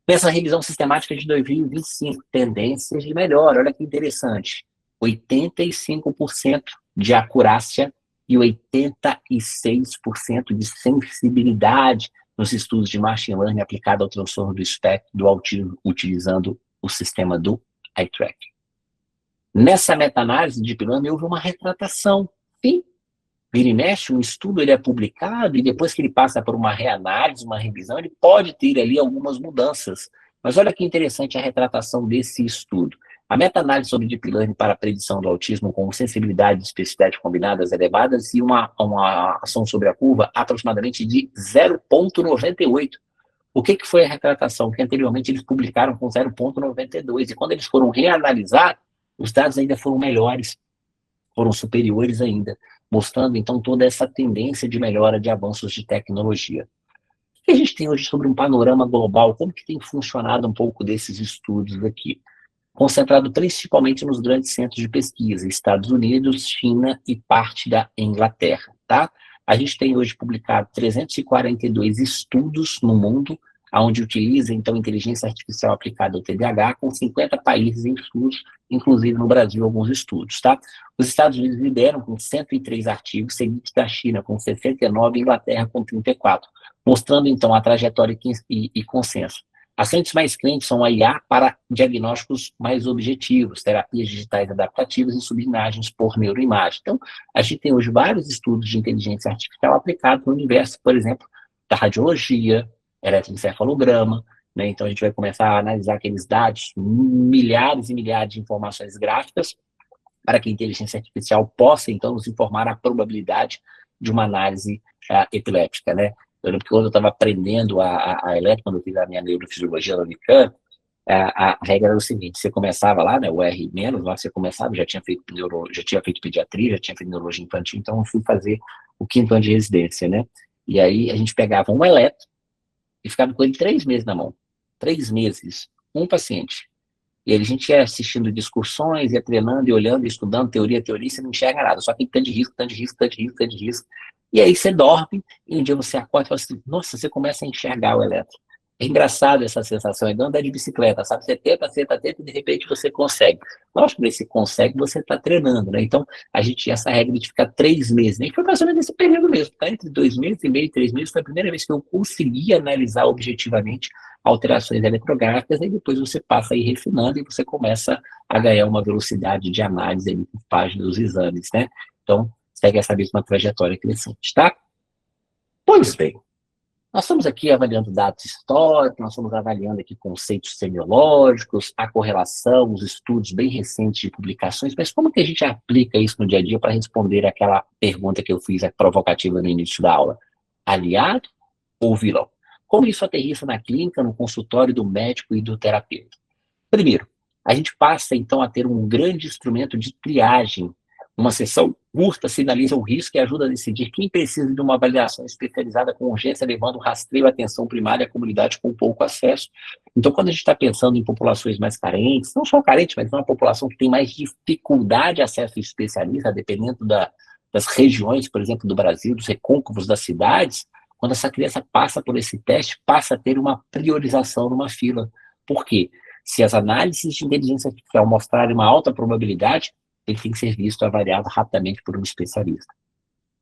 Nessa revisão sistemática de 2025, tendências de melhora, olha que interessante, 85% de acurácia e 86% de sensibilidade nos estudos de machine learning aplicado ao transtorno do espectro do autismo, utilizando o sistema do eye tracking. Nessa meta-análise de Deep Learning, houve uma retratação. Sim, Vira e mexe, um estudo ele é publicado e depois que ele passa por uma reanálise, uma revisão, ele pode ter ali algumas mudanças. Mas olha que interessante a retratação desse estudo. A meta-análise sobre Deep Learning para a predição do autismo com sensibilidade e especificidade combinadas elevadas e uma ação sobre a curva aproximadamente de 0,98. O que foi a retratação? Que anteriormente eles publicaram com 0,92. E quando eles foram reanalisar, os dados ainda foram melhores, foram superiores ainda, mostrando então toda essa tendência de melhora de avanços de tecnologia. O que a gente tem hoje sobre um panorama global? Como que tem funcionado um pouco desses estudos aqui? Concentrado principalmente nos grandes centros de pesquisa, Estados Unidos, China e parte da Inglaterra, tá? A gente tem hoje publicado 342 estudos no mundo, onde utiliza, então, inteligência artificial aplicada ao TDAH, com 50 países em estudos, inclusive no Brasil, alguns estudos, tá? Os Estados Unidos lideram com 103 artigos, seguidos da China com 69 e Inglaterra com 34, mostrando, então, a trajetória e consenso. As frentes mais crentes são a IA para diagnósticos mais objetivos, terapias digitais adaptativas e subimagens por neuroimagem. Então, a gente tem hoje vários estudos de inteligência artificial aplicados no universo, por exemplo, da radiologia, eletroencefalograma, né? Então, a gente vai começar a analisar aqueles dados, milhares e milhares de informações gráficas, para que a inteligência artificial possa, então, nos informar a probabilidade de uma análise epiléptica, né? Eu lembro que quando eu estava aprendendo a elétrica, quando eu fiz a minha neurofisiologia na Unicamp, a regra era o seguinte: você começava lá, né, o R menos, lá você começava, já tinha feito pediatria, já tinha feito neurologia infantil, então eu fui fazer o 5º ano de residência, né? E aí a gente pegava um eletro e ficava com ele 3 meses na mão. 3 meses, um paciente. E a gente ia assistindo discussões, ia treinando, e olhando, e estudando, teoria, você não enxerga nada, só tem tanto de risco, tanto de risco, tanto de risco, tanto de risco. E aí você dorme, e um dia você acorda e fala assim, nossa, você começa a enxergar o elétron. É engraçado essa sensação, é igual andar de bicicleta, sabe? Você tenta, e de repente você consegue. Lógico que nesse consegue, você está treinando, né? Então, a gente tinha essa regra de ficar 3 meses, né? E foi mais ou menos esse período mesmo, tá? Entre 2 meses e meio e 3 meses, foi a primeira vez que eu consegui analisar objetivamente alterações eletrográficas, e depois você passa a ir refinando e você começa a ganhar uma velocidade de análise ali por página dos exames, né? Então, segue essa mesma trajetória crescente, tá? Pois bem, nós estamos aqui avaliando dados históricos, nós estamos avaliando aqui conceitos semiológicos, a correlação, os estudos bem recentes de publicações, mas como que a gente aplica isso no dia a dia para responder aquela pergunta que eu fiz, a provocativa no início da aula? Aliado ou vilão? Como isso aterrissa na clínica, no consultório do médico e do terapeuta? Primeiro, a gente passa, então, a ter um grande instrumento de triagem. Uma sessão curta sinaliza o risco e ajuda a decidir quem precisa de uma avaliação especializada com urgência, levando o rastreio à atenção primária à comunidade com pouco acesso. Então, quando a gente está pensando em populações mais carentes, não só carentes, mas uma população que tem mais dificuldade de acesso a especialista, dependendo das regiões, por exemplo, do Brasil, dos recôncavos das cidades, quando essa criança passa por esse teste, passa a ter uma priorização numa fila. Por quê? Se as análises de inteligência artificial mostrarem uma alta probabilidade, ele tem que ser visto e avaliado rapidamente por um especialista.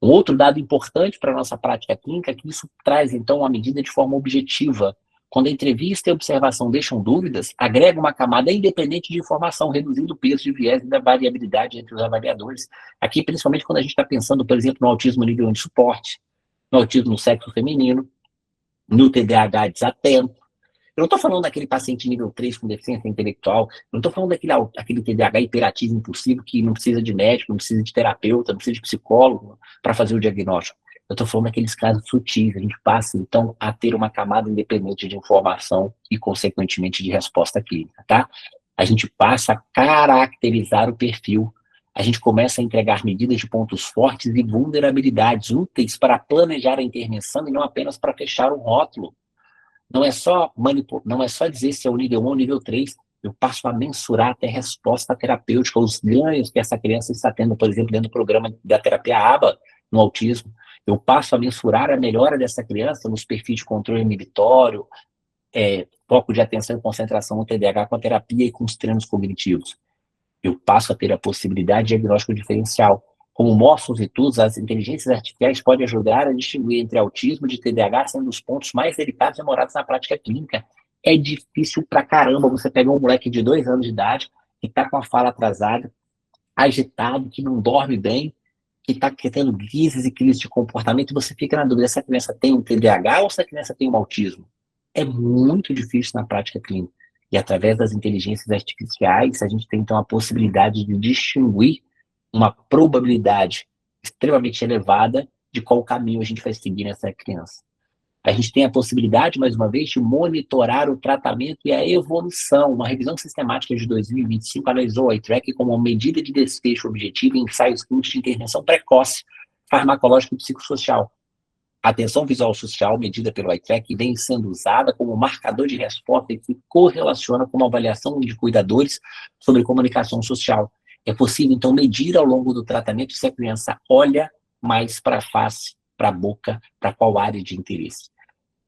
Um outro dado importante para a nossa prática clínica é que isso traz, então, uma medida de forma objetiva. Quando a entrevista e a observação deixam dúvidas, agrega uma camada independente de informação, reduzindo o peso de viés e da variabilidade entre os avaliadores. Aqui, principalmente quando a gente está pensando, por exemplo, no autismo nível 1 de suporte, no autismo no sexo feminino, no TDAH desatento. Eu não estou falando daquele paciente nível 3 com deficiência intelectual, eu não estou falando daquele TDAH hiperativo impulsivo que não precisa de médico, não precisa de terapeuta, não precisa de psicólogo para fazer o diagnóstico. Eu estou falando daqueles casos sutis. A gente passa, então, a ter uma camada independente de informação e, consequentemente, de resposta clínica, tá? A gente passa a caracterizar o perfil. A gente começa a entregar medidas de pontos fortes e vulnerabilidades úteis para planejar a intervenção e não apenas para fechar um rótulo. Não é só dizer se é o nível 1 ou nível 3, eu passo a mensurar até a resposta terapêutica, os ganhos que essa criança está tendo, por exemplo, dentro do programa da terapia ABA no autismo. Eu passo a mensurar a melhora dessa criança nos perfis de controle inibitório, foco de atenção e concentração no TDAH com a terapia e com os treinos cognitivos. Eu passo a ter a possibilidade de diagnóstico diferencial. Como mostram os estudos, as inteligências artificiais podem ajudar a distinguir entre autismo e TDAH, sendo os pontos mais delicados e demorados na prática clínica. É difícil pra caramba você pegar um moleque de 2 anos de idade que está com a fala atrasada, agitado, que não dorme bem, que está tendo crises e crises de comportamento, e você fica na dúvida se a criança tem um TDAH ou se a criança tem um autismo. É muito difícil na prática clínica. E através das inteligências artificiais, a gente tem então a possibilidade de distinguir uma probabilidade extremamente elevada de qual caminho a gente vai seguir nessa criança. A gente tem a possibilidade, mais uma vez, de monitorar o tratamento e a evolução. Uma revisão sistemática de 2025 analisou o eye track como uma medida de desfecho objetivo em ensaios clínicos de intervenção precoce, farmacológica e psicossocial. A atenção visual social, medida pelo eye track, vem sendo usada como marcador de resposta e se correlaciona com uma avaliação de cuidadores sobre comunicação social. É possível, então, medir ao longo do tratamento se a criança olha mais para a face, para a boca, para qual área de interesse.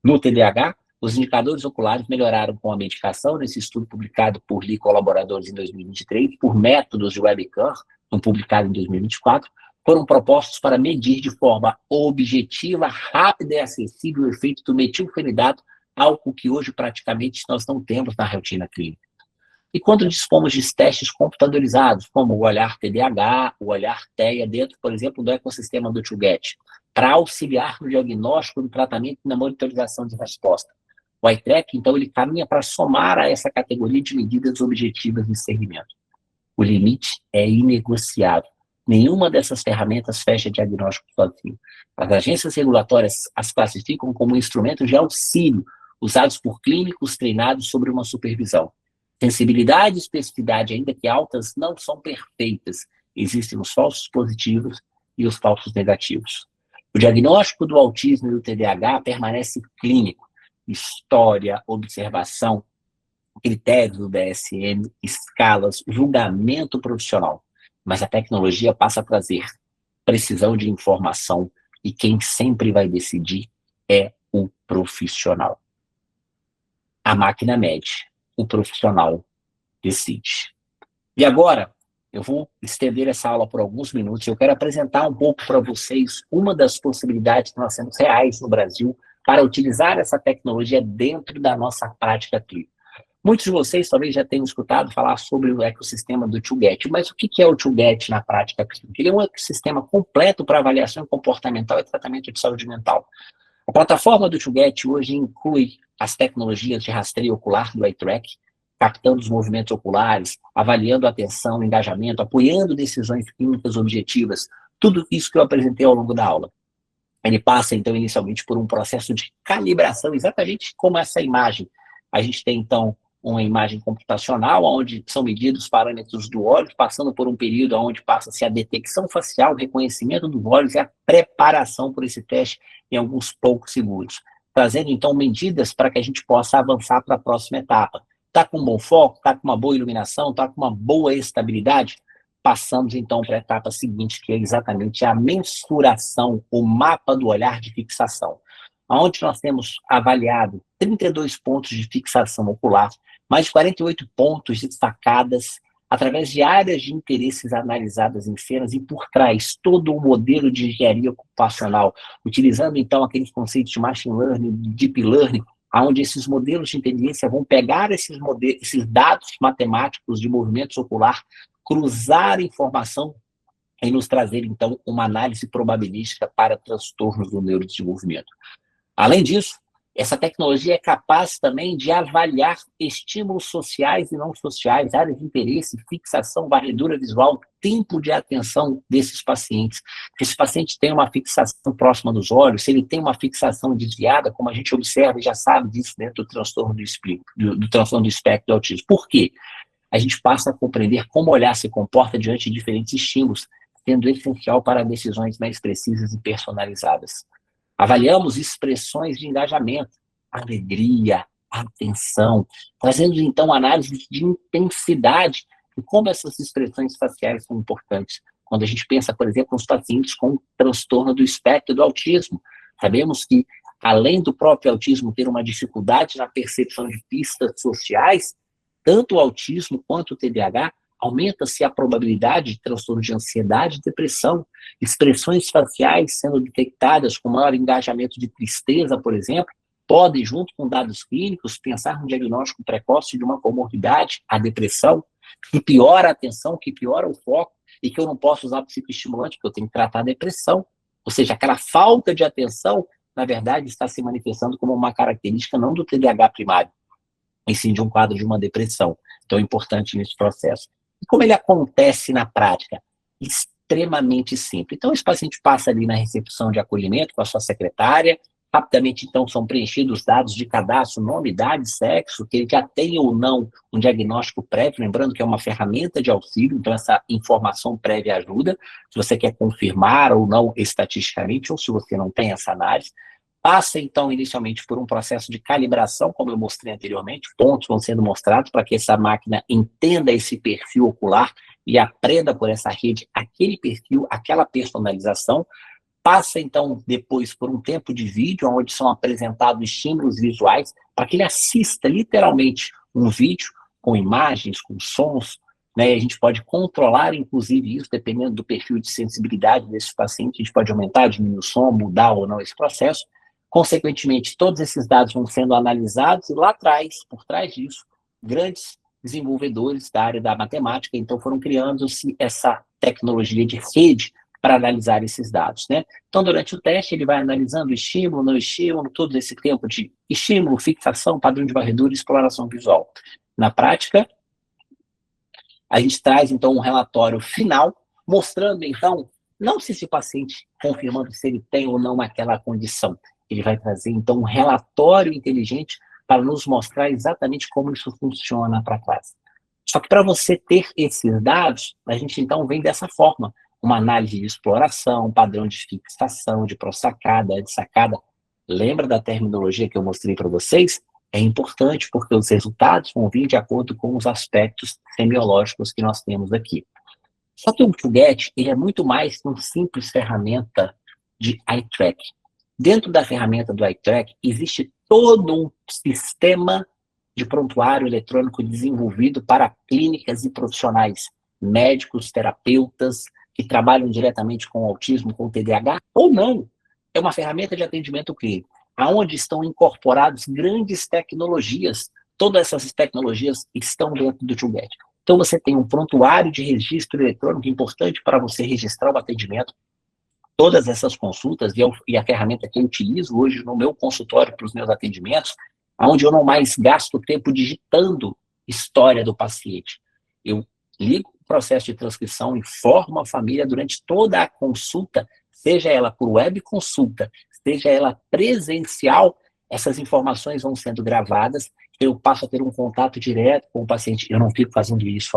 No TDAH, os indicadores oculares melhoraram com a medicação, nesse estudo publicado por Lee e colaboradores em 2023, por métodos de Webcam, publicado em 2024, foram propostos para medir de forma objetiva, rápida e acessível o efeito do metilfenidato, algo que hoje praticamente nós não temos na rotina clínica. E quando dispomos de testes computadorizados, como o olhar TDAH, o olhar TEA, dentro, por exemplo, do ecossistema do ToGet, para auxiliar no diagnóstico, no tratamento e na monitorização de resposta. O eye track, então, ele caminha para somar a essa categoria de medidas objetivas de segmento. O limite é inegociável. Nenhuma dessas ferramentas fecha diagnóstico sozinho. As agências regulatórias as classificam como instrumentos de auxílio, usados por clínicos treinados sobre uma supervisão. Sensibilidade e especificidade, ainda que altas, não são perfeitas. Existem os falsos positivos e os falsos negativos. O diagnóstico do autismo e do TDAH permanece clínico. História, observação, critérios do DSM, escalas, julgamento profissional. Mas a tecnologia passa a trazer precisão de informação e quem sempre vai decidir é o profissional. A máquina mede, o profissional decide. E agora, eu vou estender essa aula por alguns minutos e eu quero apresentar um pouco para vocês uma das possibilidades que nós temos reais no Brasil para utilizar essa tecnologia dentro da nossa prática clínica. Muitos de vocês talvez já tenham escutado falar sobre o ecossistema do ToGet, mas o que é o ToGet na prática clínica? Ele é um ecossistema completo para avaliação comportamental e tratamento de saúde mental. A plataforma do ToGet hoje inclui as tecnologias de rastreio ocular do eye track, captando os movimentos oculares, avaliando a atenção, engajamento, apoiando decisões clínicas objetivas, tudo isso que eu apresentei ao longo da aula. Ele passa, então, inicialmente por um processo de calibração, exatamente como essa imagem. A gente tem, então, uma imagem computacional, onde são medidos os parâmetros do olho, passando por um período onde passa-se a detecção facial, o reconhecimento dos olhos e a preparação por esse teste em alguns poucos segundos, trazendo, então, medidas para que a gente possa avançar para a próxima etapa. Está com um bom foco, está com uma boa iluminação, está com uma boa estabilidade? Passamos, então, para a etapa seguinte, que é exatamente a mensuração, o mapa do olhar de fixação, onde nós temos avaliado 32 pontos de fixação ocular, mais de 48 pontos destacadas, através de áreas de interesses analisadas em cenas e por trás todo o modelo de engenharia ocupacional, utilizando, então, aqueles conceitos de machine learning, deep learning, onde esses modelos de inteligência vão pegar esses dados matemáticos de movimentos ocular, cruzar informação e nos trazer, então, uma análise probabilística para transtornos do neurodesenvolvimento. Além disso, essa tecnologia é capaz também de avaliar estímulos sociais e não sociais, áreas de interesse, fixação, varredura visual, tempo de atenção desses pacientes. Se esse paciente tem uma fixação próxima dos olhos, se ele tem uma fixação desviada, como a gente observa e já sabe disso dentro do transtorno do transtorno do espectro do autismo. Por quê? A gente passa a compreender como o olhar se comporta diante de diferentes estímulos, sendo essencial para decisões mais precisas e personalizadas. Avaliamos expressões de engajamento, alegria, atenção, trazendo então análises de intensidade e como essas expressões faciais são importantes. Quando a gente pensa, por exemplo, nos pacientes com transtorno do espectro do autismo, sabemos que, além do próprio autismo ter uma dificuldade na percepção de pistas sociais, tanto o autismo quanto o TDAH, aumenta-se a probabilidade de transtorno de ansiedade e depressão, expressões faciais sendo detectadas com maior engajamento de tristeza, por exemplo, podem, junto com dados clínicos, pensar no diagnóstico precoce de uma comorbidade, a depressão, que piora a atenção, que piora o foco, e que eu não posso usar psicoestimulante porque eu tenho que tratar a depressão. Ou seja, aquela falta de atenção, na verdade, está se manifestando como uma característica não do TDAH primário, e sim de um quadro de uma depressão. Então é importante nesse processo. E como ele acontece na prática? Extremamente simples. Então esse paciente passa ali na recepção de acolhimento com a sua secretária, rapidamente então são preenchidos os dados de cadastro, nome, idade, sexo, que ele já tem ou não um diagnóstico prévio, lembrando que é uma ferramenta de auxílio, então essa informação prévia ajuda, se você quer confirmar ou não estatisticamente, ou se você não tem essa análise. Passa, então, inicialmente por um processo de calibração, como eu mostrei anteriormente, pontos vão sendo mostrados para que essa máquina entenda esse perfil ocular e aprenda por essa rede aquele perfil, aquela personalização. Passa, então, depois por um tempo de vídeo, onde são apresentados estímulos visuais, para que ele assista literalmente um vídeo com imagens, com sons, né? A gente pode controlar, inclusive, isso, dependendo do perfil de sensibilidade desse paciente, a gente pode aumentar, diminuir o som, mudar ou não esse processo. Consequentemente, todos esses dados vão sendo analisados e lá atrás, por trás disso, grandes desenvolvedores da área da matemática, então foram criando-se essa tecnologia de rede para analisar esses dados, né? Então, durante o teste, ele vai analisando estímulo, não estímulo, todo esse tempo de estímulo, fixação, padrão de varredura e exploração visual. Na prática, a gente traz, então, um relatório final, mostrando, então, não se esse paciente, confirmando se ele tem ou não aquela condição. Ele vai trazer, então, um relatório inteligente para nos mostrar exatamente como isso funciona para trás. Só que para você ter esses dados, a gente, então, vem dessa forma. Uma análise de exploração, padrão de fixação, de pró-sacada, de sacada. Lembra da terminologia que eu mostrei para vocês? É importante porque os resultados vão vir de acordo com os aspectos semiológicos que nós temos aqui. Só que o Toolget, ele é muito mais que uma simples ferramenta de eye track. Dentro da ferramenta do eye track, existe todo um sistema de prontuário eletrônico desenvolvido para clínicas e profissionais, médicos, terapeutas, que trabalham diretamente com autismo, com TDAH, ou não. É uma ferramenta de atendimento clínico, onde estão incorporadas grandes tecnologias. Todas essas tecnologias estão dentro do Toolget. Então, você tem um prontuário de registro eletrônico importante para você registrar o atendimento, todas essas consultas, e a ferramenta que eu utilizo hoje no meu consultório para os meus atendimentos, onde eu não mais gasto tempo digitando história do paciente. Eu ligo o processo de transcrição, informo a família durante toda a consulta, seja ela por web consulta, seja ela presencial, essas informações vão sendo gravadas, eu passo a ter um contato direto com o paciente. Eu não fico fazendo isso,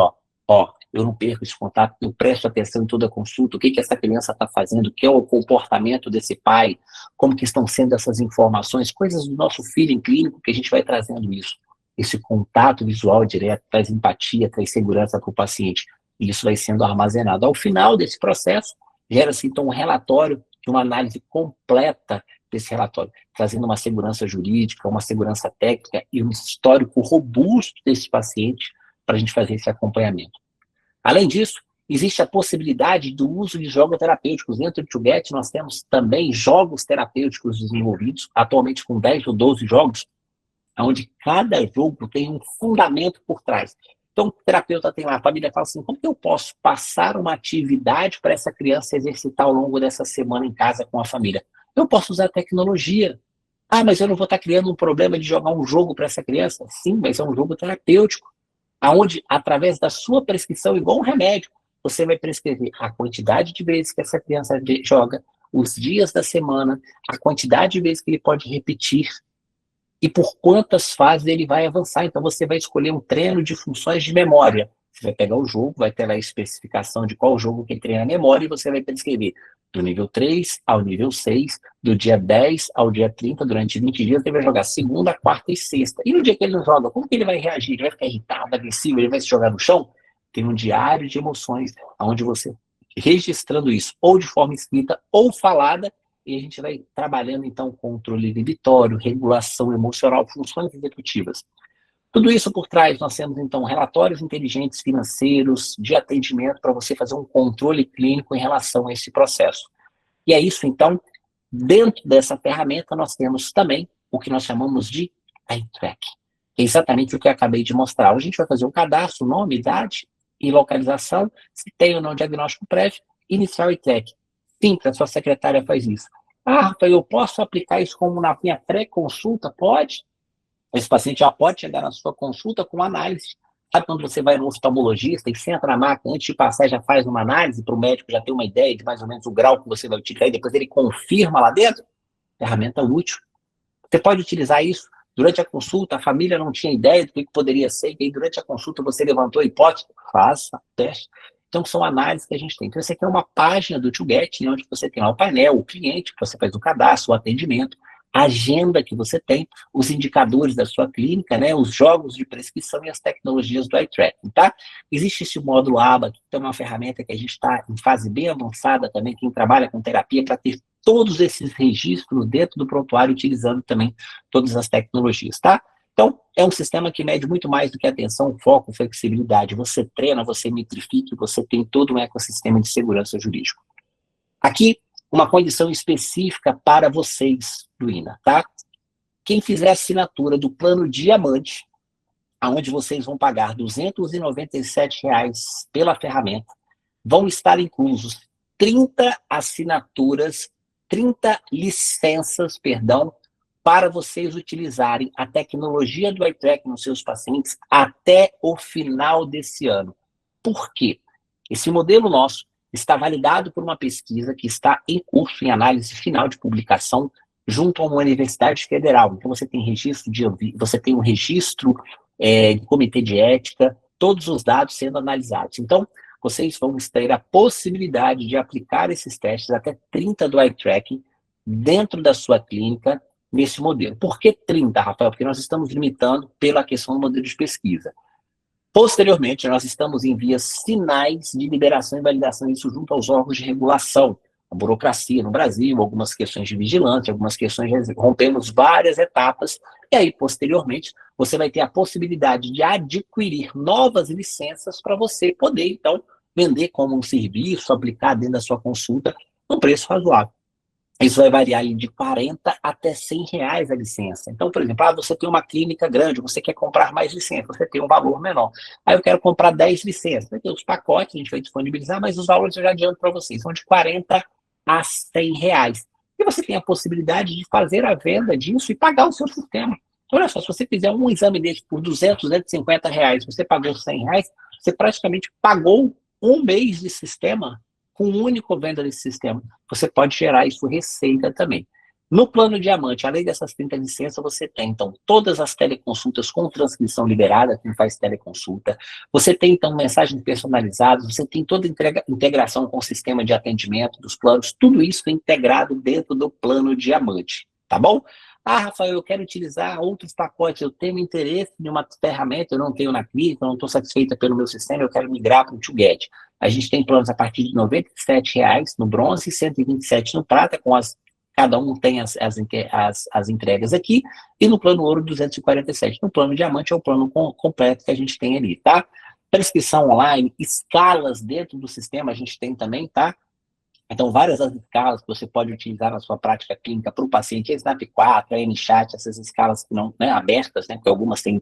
eu não perco esse contato, eu presto atenção em toda a consulta, o que essa criança está fazendo, o que é o comportamento desse pai, como que estão sendo essas informações, coisas do nosso feeling clínico que a gente vai trazendo isso. Esse contato visual direto traz empatia, traz segurança para o paciente, e isso vai sendo armazenado. Ao final desse processo, gera-se então um relatório, uma análise completa desse relatório, trazendo uma segurança jurídica, uma segurança técnica e um histórico robusto desse paciente para a gente fazer esse acompanhamento. Além disso, existe a possibilidade do uso de jogos terapêuticos. Dentro do Toolget, nós temos também jogos terapêuticos desenvolvidos, atualmente com 10 ou 12 jogos, onde cada jogo tem um fundamento por trás. Então, o terapeuta tem lá, a família fala assim, como que eu posso passar uma atividade para essa criança exercitar ao longo dessa semana em casa com a família? Eu posso usar tecnologia. Ah, mas eu não vou estar criando um problema de jogar um jogo para essa criança? Sim, mas é um jogo terapêutico, onde, através da sua prescrição, igual um remédio, você vai prescrever a quantidade de vezes que essa criança joga, os dias da semana, a quantidade de vezes que ele pode repetir e por quantas fases ele vai avançar. Então, você vai escolher um treino de funções de memória. Você vai pegar o jogo, vai ter lá a especificação de qual jogo que ele treina a memória e você vai prescrever do nível 3 ao nível 6, do dia 10 ao dia 30, durante 20 dias, ele vai jogar segunda, quarta e sexta. E no dia que ele não joga, como que ele vai reagir? Ele vai ficar irritado, agressivo, ele vai se jogar no chão? Tem um diário de emoções, onde você, registrando isso, ou de forma escrita, ou falada, e a gente vai trabalhando, então, controle inibitório, regulação emocional, funções executivas. Tudo isso por trás, nós temos, então, relatórios inteligentes financeiros de atendimento para você fazer um controle clínico em relação a esse processo. E é isso, então, dentro dessa ferramenta, nós temos também o que nós chamamos de eye track, que é exatamente o que eu acabei de mostrar. A gente vai fazer um cadastro, nome, idade, e localização, se tem ou não diagnóstico prévio, inicial e track. Simples, a sua secretária faz isso. Ah, Rafael, eu posso aplicar isso como na minha pré-consulta? Pode. Esse paciente já pode chegar na sua consulta com análise. Sabe quando você vai no oftalmologista e senta na maca, antes de passar, já faz uma análise para o médico já ter uma ideia de mais ou menos o grau que você vai utilizar e depois ele confirma lá dentro? Ferramenta útil. Você pode utilizar isso durante a consulta, a família não tinha ideia do que poderia ser, e aí durante a consulta você levantou a hipótese, faça teste. Então, são análises que a gente tem. Então, essa aqui é uma página do ToGet, onde você tem lá o painel, o cliente, que você faz o cadastro, o atendimento, a agenda que você tem, os indicadores da sua clínica, né, os jogos de prescrição e as tecnologias do eye tracking, tá? Existe esse módulo ABA, que é uma ferramenta que a gente está em fase bem avançada também, quem trabalha com terapia, para ter todos esses registros dentro do prontuário, utilizando também todas as tecnologias, tá? Então, é um sistema que mede muito mais do que atenção, foco, flexibilidade. Você treina, você metrifica, você tem todo um ecossistema de segurança jurídica. Aqui, uma condição específica para vocês do INA, tá? Quem fizer a assinatura do plano Diamante, onde vocês vão pagar R$ 297 pela ferramenta, vão estar inclusos 30 assinaturas, 30 licenças, perdão, para vocês utilizarem a tecnologia do eye tracking nos seus pacientes até o final desse ano. Por quê? Esse modelo nosso está validado por uma pesquisa que está em curso, em análise final de publicação, junto a uma universidade federal. Então, você tem registro você tem um registro de comitê de ética, todos os dados sendo analisados. Então, vocês vão ter a possibilidade de aplicar esses testes, até 30 do eye tracking, dentro da sua clínica, nesse modelo. Por que 30, Rafael? Porque nós estamos limitando pela questão do modelo de pesquisa. Posteriormente, nós estamos em vias finais de liberação e validação disso junto aos órgãos de regulação, a burocracia no Brasil, algumas questões de vigilância, algumas questões de rompemos várias etapas, e aí, posteriormente, você vai ter a possibilidade de adquirir novas licenças para você poder, então, vender como um serviço, aplicar dentro da sua consulta, num preço razoável. Isso vai variar de 40 até 100 reais a licença. Então, por exemplo, você tem uma clínica grande, você quer comprar mais licenças, você tem um valor menor. Aí eu quero comprar 10 licenças. Vai ter os pacotes, a gente vai disponibilizar, mas os valores eu já adianto para vocês. São de 40 a 100 reais. E você tem a possibilidade de fazer a venda disso e pagar o seu sistema. Olha só, se você fizer um exame desse por 200, 250 reais, você pagou 100 reais, você praticamente pagou um mês de sistema com um único venda desse sistema. Você pode gerar isso receita também. No plano Diamante, além dessas 30 licenças, você tem, então, todas as teleconsultas com transcrição liberada, quem faz teleconsulta. Você tem, então, mensagens personalizadas, você tem toda a integração com o sistema de atendimento dos planos, tudo isso é integrado dentro do plano Diamante, tá bom? Ah, Rafael, eu quero utilizar outros pacotes, eu tenho interesse em uma ferramenta, eu não tenho na clínica, eu não estou satisfeita pelo meu sistema, eu quero migrar para o ToGet. A gente tem planos a partir de R$ 97 no bronze e 127 no prata, cada um tem as entregas aqui, e no plano ouro 247. No plano diamante é o plano completo que a gente tem ali, tá? Prescrição online, escalas dentro do sistema a gente tem também, tá? Então, várias das escalas que você pode utilizar na sua prática clínica para o paciente, a Snap 4, a MChat, essas escalas que não, né, abertas, né, porque algumas têm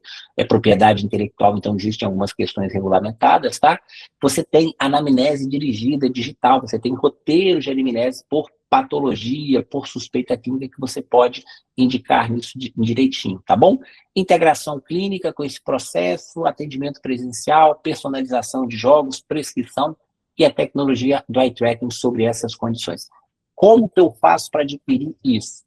propriedade intelectual, então existem algumas questões regulamentadas, tá? Você tem anamnese dirigida digital, você tem roteiros de anamnese por patologia, por suspeita clínica que você pode indicar isso direitinho, tá bom? Integração clínica com esse processo, atendimento presencial, personalização de jogos, prescrição, e a tecnologia do eye tracking sobre essas condições. Como que eu faço para adquirir isso?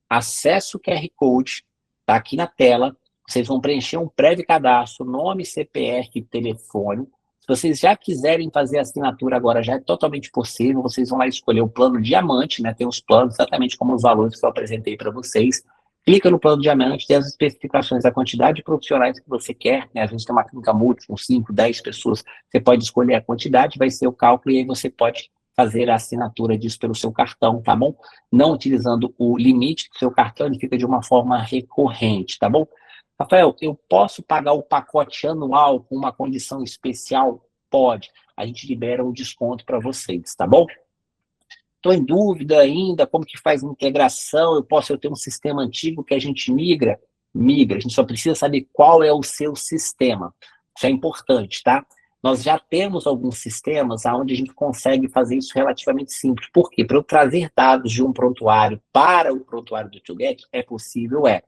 Acesso o QR Code, está aqui na tela, vocês vão preencher um prévio cadastro, nome, CPF e telefone. Se vocês já quiserem fazer a assinatura agora, já é totalmente possível, vocês vão lá escolher o plano Diamante, né? Tem os planos exatamente como os valores que eu apresentei para vocês. Clica no plano Diamante, tem as especificações da quantidade de profissionais que você quer, né? Às vezes tem uma clínica multi com 5, 10 pessoas, você pode escolher a quantidade, vai ser o cálculo, e aí você pode fazer a assinatura disso pelo seu cartão, tá bom? Não utilizando o limite do seu cartão, ele fica de uma forma recorrente, tá bom? Rafael, eu posso pagar o pacote anual com uma condição especial? Pode. A gente libera um desconto para vocês, tá bom? Estou em dúvida ainda, como que faz a integração, eu ter um sistema antigo que a gente migra, a gente só precisa saber qual é o seu sistema, isso é importante, tá? nós já temos alguns sistemas onde a gente consegue fazer isso relativamente simples. Por quê? Para eu trazer dados de um prontuário para o prontuário do ToGet, é possível, é.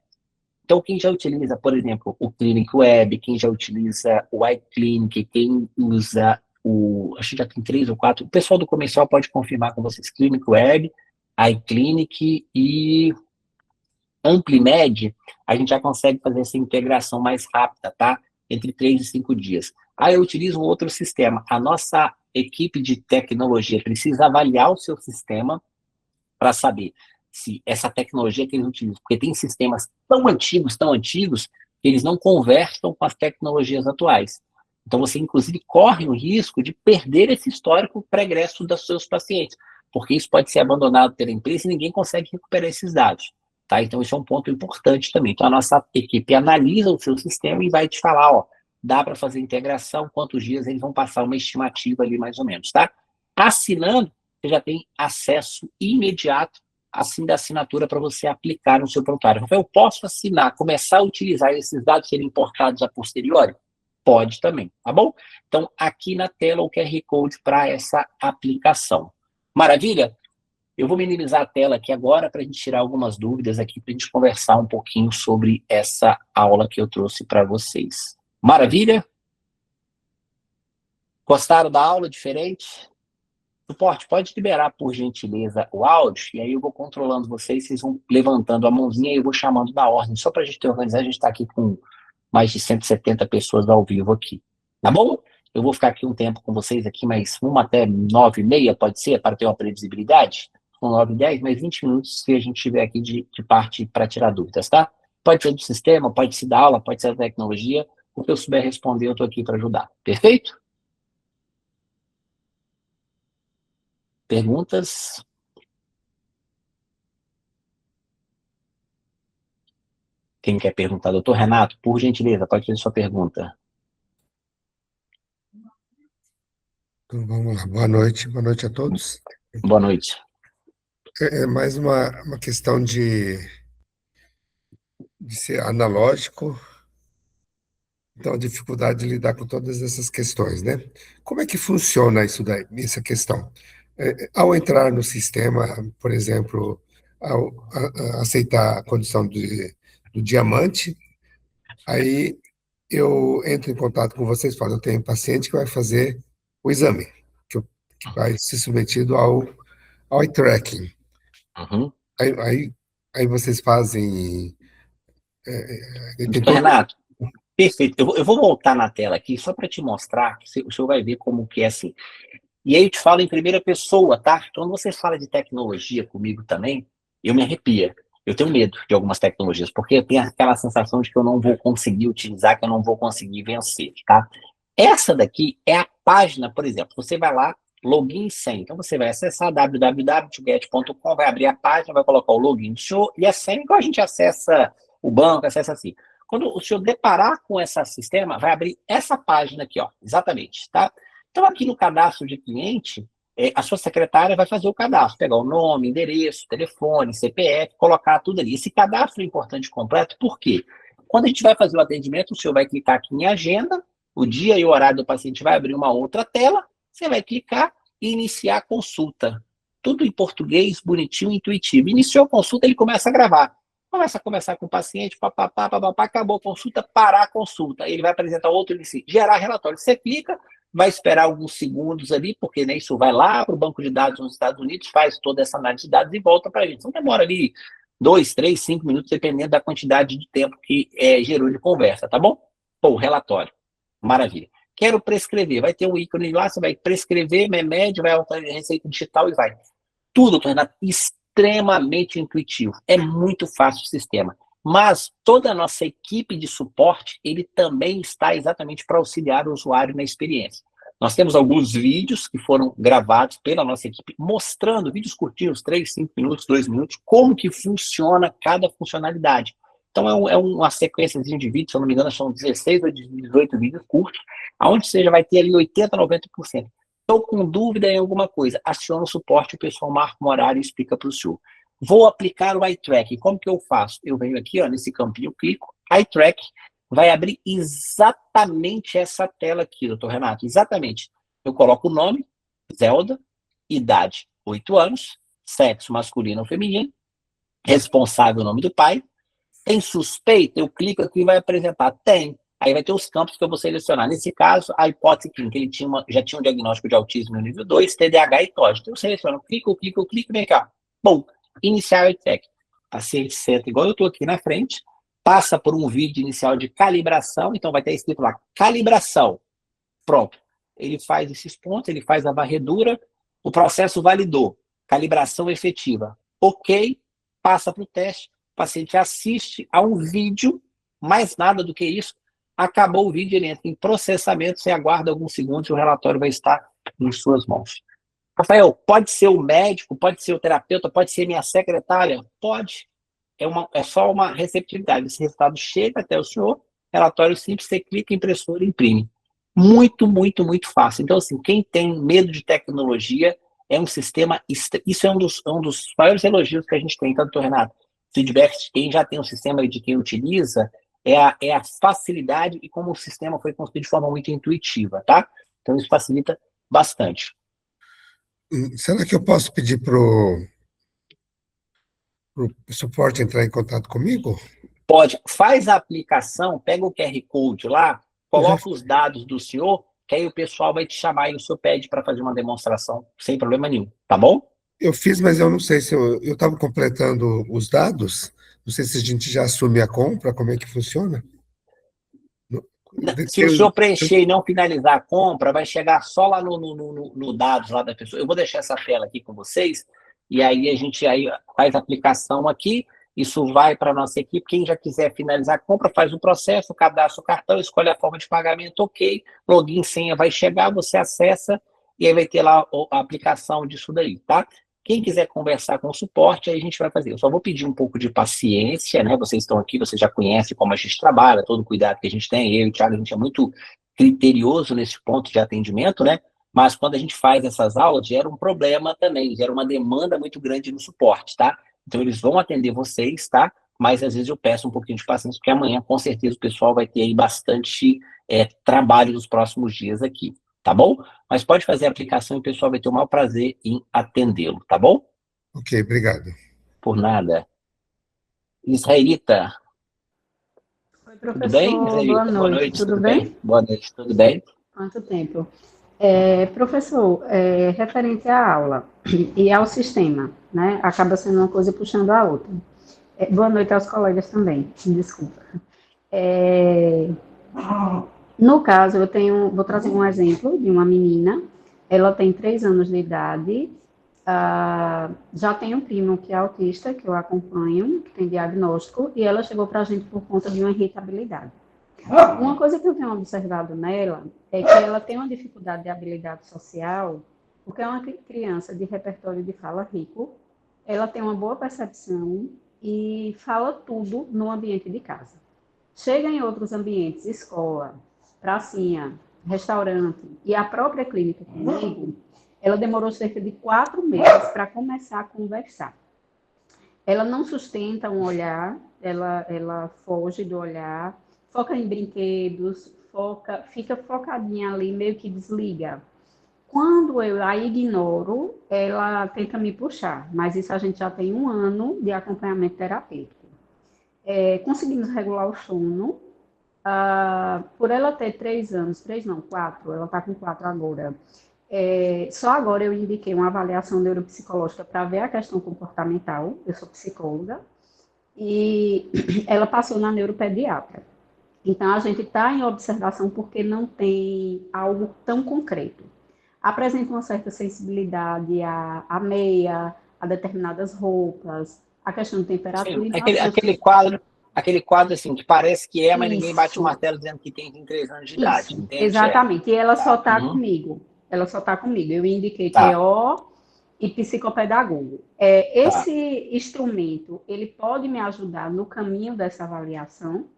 Então, quem já utiliza, por exemplo, o Clinic Web, quem já utiliza o iClinic, quem usa o... Acho que já tem 3 ou 4. O pessoal do comercial pode confirmar com vocês. Clinic Web, iClinic e Amplimed, a gente já consegue fazer essa integração mais rápida, tá? Entre 3 e 5 dias. Aí eu utilizo um outro sistema. A nossa equipe de tecnologia precisa avaliar o seu sistema para saber se essa tecnologia que eles utilizam, porque tem sistemas tão antigos, que eles não conversam com as tecnologias atuais. Então, você, inclusive, corre o risco de perder esse histórico pregresso dos seus pacientes, porque isso pode ser abandonado pela empresa e ninguém consegue recuperar esses dados. Tá? Então, isso é um ponto importante também. Então, a nossa equipe analisa o seu sistema e vai te falar, ó, dá para fazer integração, quantos dias eles vão passar uma estimativa ali, mais ou menos, tá? Assinando, você já tem acesso imediato assim da assinatura para você aplicar no seu prontuário. Rafael, eu posso assinar, começar a utilizar esses dados serem importados a posteriori? Pode também, tá bom? Então, aqui na tela o QR Code para essa aplicação. Maravilha? Eu vou minimizar a tela aqui agora para a gente tirar algumas dúvidas aqui, para a gente conversar um pouquinho sobre essa aula que eu trouxe para vocês. Maravilha? Gostaram da aula diferente? Suporte, pode liberar, por gentileza, o áudio, e aí eu vou controlando vocês vão levantando a mãozinha e eu vou chamando na ordem, só para a gente organizar, a gente está aqui com mais de 170 pessoas ao vivo aqui, tá bom? Eu vou ficar aqui um tempo com vocês aqui, mais uma até 9h30, pode ser, para ter uma previsibilidade? Com 9h10, mais 20 minutos que a gente tiver aqui de parte para tirar dúvidas, tá? Pode ser do sistema, pode ser da aula, pode ser da tecnologia, o que eu souber responder, eu estou aqui para ajudar, perfeito? Perguntas? Quem quer perguntar? Doutor Renato, por gentileza, pode fazer sua pergunta. Então, vamos lá. Boa noite a todos. Boa noite. É mais uma questão de ser analógico, então a dificuldade de lidar com todas essas questões, né? Como é que funciona isso daí, essa questão? Ao entrar no sistema, por exemplo, ao aceitar a condição do diamante, aí eu entro em contato com vocês, falo, eu tenho um paciente que vai fazer o exame, que vai ser submetido ao eye tracking. Uhum. Aí, aí, aí vocês fazem. Tem Doutor todo. Renato, perfeito. Eu vou voltar na tela aqui só para te mostrar, que o senhor vai ver como que é assim. E aí eu te falo em primeira pessoa, tá? Quando você fala de tecnologia comigo também, eu me arrepia. Eu tenho medo de algumas tecnologias, porque eu tenho aquela sensação de que eu não vou conseguir utilizar, que eu não vou conseguir vencer, tá? Essa daqui é a página, por exemplo, você vai lá, login e senha. Então você vai acessar www.get.com, vai abrir a página, vai colocar o login do senhor e a senha, igual a gente acessa o banco, acessa assim. Quando o senhor deparar com esse sistema, vai abrir essa página aqui, ó, exatamente, tá? Então, aqui no cadastro de cliente, a sua secretária vai fazer o cadastro, pegar o nome, endereço, telefone, CPF, colocar tudo ali. Esse cadastro é importante completo, por quê? Quando a gente vai fazer o atendimento, o senhor vai clicar aqui em agenda, o dia e o horário do paciente vai abrir uma outra tela, você vai clicar e iniciar a consulta. Tudo em português, bonitinho, intuitivo. Iniciou a consulta, ele começa a gravar. Começa a conversar com o paciente, papapá, papapá, acabou a consulta, parar a consulta. Ele vai apresentar outro, gerar relatório. Você clica, vai esperar alguns segundos ali, porque né, isso vai lá para o banco de dados nos Estados Unidos, faz toda essa análise de dados e volta para a gente. Então demora ali 2, 3, 5 minutos, dependendo da quantidade de tempo que gerou de conversa, tá bom? Pô, relatório. Maravilha. Quero prescrever. Vai ter um ícone lá, você vai prescrever, remédio, vai alterar receita digital e vai. Tudo, Renato, extremamente intuitivo. É muito fácil o sistema. Mas toda a nossa equipe de suporte, ele também está exatamente para auxiliar o usuário na experiência. Nós temos alguns vídeos que foram gravados pela nossa equipe, mostrando, vídeos curtinhos, 3, 5 minutos, 2 minutos, como que funciona cada funcionalidade. Então, uma sequência de vídeos, se eu não me engano, são 16 ou 18 vídeos curtos, onde você já vai ter ali 80, 90%. Estou com dúvida em alguma coisa, aciona o suporte, o pessoal marca um horário e explica para o senhor. Vou aplicar o eye track. Como que eu faço? Eu venho aqui, ó, nesse campinho, clico, eye track, vai abrir exatamente essa tela aqui, doutor Renato, exatamente. Eu coloco o nome, Zelda, idade, 8 anos, sexo masculino ou feminino, responsável, o nome do pai, tem suspeita, eu clico aqui e vai apresentar, tem. Aí vai ter os campos que eu vou selecionar. Nesse caso, a hipótese clínica, ele já tinha um diagnóstico de autismo no nível 2, TDAH e TOD. Então eu seleciono, clico, vem cá. Bom, iniciar o check. O paciente senta igual eu estou aqui na frente, passa por um vídeo inicial de calibração, então vai ter escrito lá, calibração. Pronto. Ele faz esses pontos, ele faz a varredura, o processo validou, calibração efetiva. Ok, passa para o teste, o paciente assiste a um vídeo, mais nada do que isso, acabou o vídeo, ele entra em processamento, você aguarda alguns segundos e o relatório vai estar em suas mãos. Rafael, pode ser o médico, pode ser o terapeuta, pode ser minha secretária? Pode. É só uma receptividade. Esse resultado chega até o senhor, relatório simples, você clica, impressora, imprime. Muito, muito, muito fácil. Então, assim, quem tem medo de tecnologia é um sistema... Isso é um dos maiores elogios que a gente tem, tá, doutor Renato? Feedback de quem já tem um sistema e de quem utiliza é a facilidade e como o sistema foi construído de forma muito intuitiva, tá? Então, isso facilita bastante. Será que eu posso pedir para o suporte entrar em contato comigo? Pode. Faz a aplicação, pega o QR Code lá, coloca os dados do senhor, que aí o pessoal vai te chamar e o senhor pede para fazer uma demonstração sem problema nenhum, tá bom? Eu fiz, mas eu não sei se eu estava completando os dados. Não sei se a gente já assume a compra, como é que funciona? Se o senhor preencher e não finalizar a compra, vai chegar só lá no dados lá da pessoa. Eu vou deixar essa tela aqui com vocês, e aí a gente aí faz a aplicação aqui, isso vai para a nossa equipe. Quem já quiser finalizar a compra, faz o processo, cadastra o cartão, escolhe a forma de pagamento, ok, login, senha vai chegar, você acessa, e aí vai ter lá a aplicação disso daí, tá? Quem quiser conversar com o suporte, aí a gente vai fazer. Eu só vou pedir um pouco de paciência, né? Vocês estão aqui, vocês já conhecem como a gente trabalha, todo o cuidado que a gente tem. Eu e o Thiago, a gente é muito criterioso nesse ponto de atendimento, né? Mas quando a gente faz essas aulas, gera um problema também, gera uma demanda muito grande no suporte, tá? Então, eles vão atender vocês, tá? Mas, às vezes, eu peço um pouquinho de paciência, porque amanhã, com certeza, o pessoal vai ter aí bastante trabalho nos próximos dias aqui, tá bom? Mas pode fazer a aplicação e o pessoal vai ter o maior prazer em atendê-lo, tá bom? Ok, obrigado. Por nada. Israelita. Oi, Tudo bem, professor, boa Israelita? Boa noite, noite, tudo tudo bem? bem? Boa noite, tudo bem? Quanto tempo? Professor, referente à aula e ao sistema, né? Acaba sendo uma coisa puxando a outra. Boa noite aos colegas também, desculpa. No caso, vou trazer um exemplo de uma menina, ela tem 3 anos de idade, já tem um primo que é autista, que eu acompanho, que tem diagnóstico, e ela chegou para a gente por conta de uma irritabilidade. Uma coisa que eu tenho observado nela é que ela tem uma dificuldade de habilidade social, porque é uma criança de repertório de fala rico, ela tem uma boa percepção e fala tudo no ambiente de casa. Chega em outros ambientes, escola, pracinha, restaurante e a própria clínica comigo, ela demorou cerca de 4 meses para começar a conversar. Ela não sustenta um olhar, ela foge do olhar, foca em brinquedos, fica focadinha ali, meio que desliga. Quando eu a ignoro, ela tenta me puxar, mas isso a gente já tem 1 ano de acompanhamento terapêutico. Conseguimos regular o sono. Por ela ter 3 anos, 3 não, 4, ela está com 4 agora. Só agora eu indiquei uma avaliação neuropsicológica para ver a questão comportamental, eu sou psicóloga, e ela passou na neuropediatra. Então, a gente está em observação porque não tem algo tão concreto. Apresenta uma certa sensibilidade à meia, a determinadas roupas, a questão de temperatura. Sim, Então, aquele quadro assim, que parece que mas ninguém bate o isso, martelo dizendo que tem 3 anos de idade, isso, entende? exatamente. E ela só está Uhum. comigo. Ela só está comigo. Eu indiquei Tá. TO e psicopedagogo. Esse instrumento, ele pode me ajudar no caminho dessa avaliação?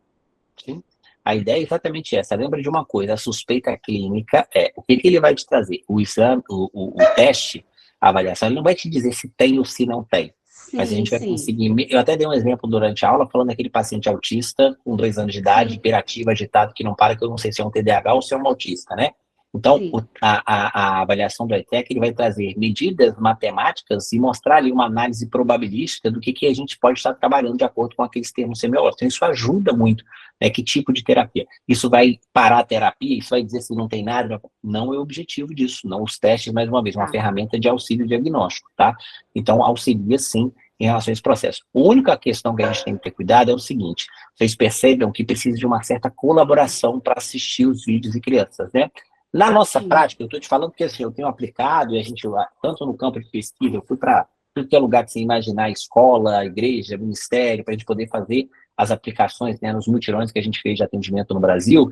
Sim. A ideia é exatamente essa. Lembra de uma coisa, a suspeita clínica o que ele vai te trazer? O exame, o teste, a avaliação, ele não vai te dizer se tem ou se não tem. Mas a Sim, gente vai sim, conseguir. Eu até dei um exemplo durante a aula, falando daquele paciente autista, com 2 anos de idade, sim, hiperativo, agitado, que não para, que eu não sei se é um TDAH ou se é um autista, né? Então, sim. a avaliação do ETEC, ele vai trazer medidas matemáticas e mostrar ali uma análise probabilística do que a gente pode estar trabalhando de acordo com aqueles termos semiológicos. Então, isso ajuda muito, né? Que tipo de terapia? Isso vai parar a terapia? Isso vai dizer se não tem nada? Não é o objetivo disso, não. Os testes, mais uma vez, uma Tá. ferramenta de auxílio diagnóstico, tá? Então, auxilia sim em relação a esse processo. A única questão que a gente tem que ter cuidado é o seguinte: vocês percebam que precisa de uma certa colaboração para assistir os vídeos de crianças, né? Na nossa Sim. prática, eu estou te falando que assim, eu tenho aplicado, e a gente, tanto no campo de pesquisa, eu fui para tudo que é lugar que você imaginar, escola, igreja, ministério, para a gente poder fazer as aplicações, né, nos mutirões que a gente fez de atendimento no Brasil.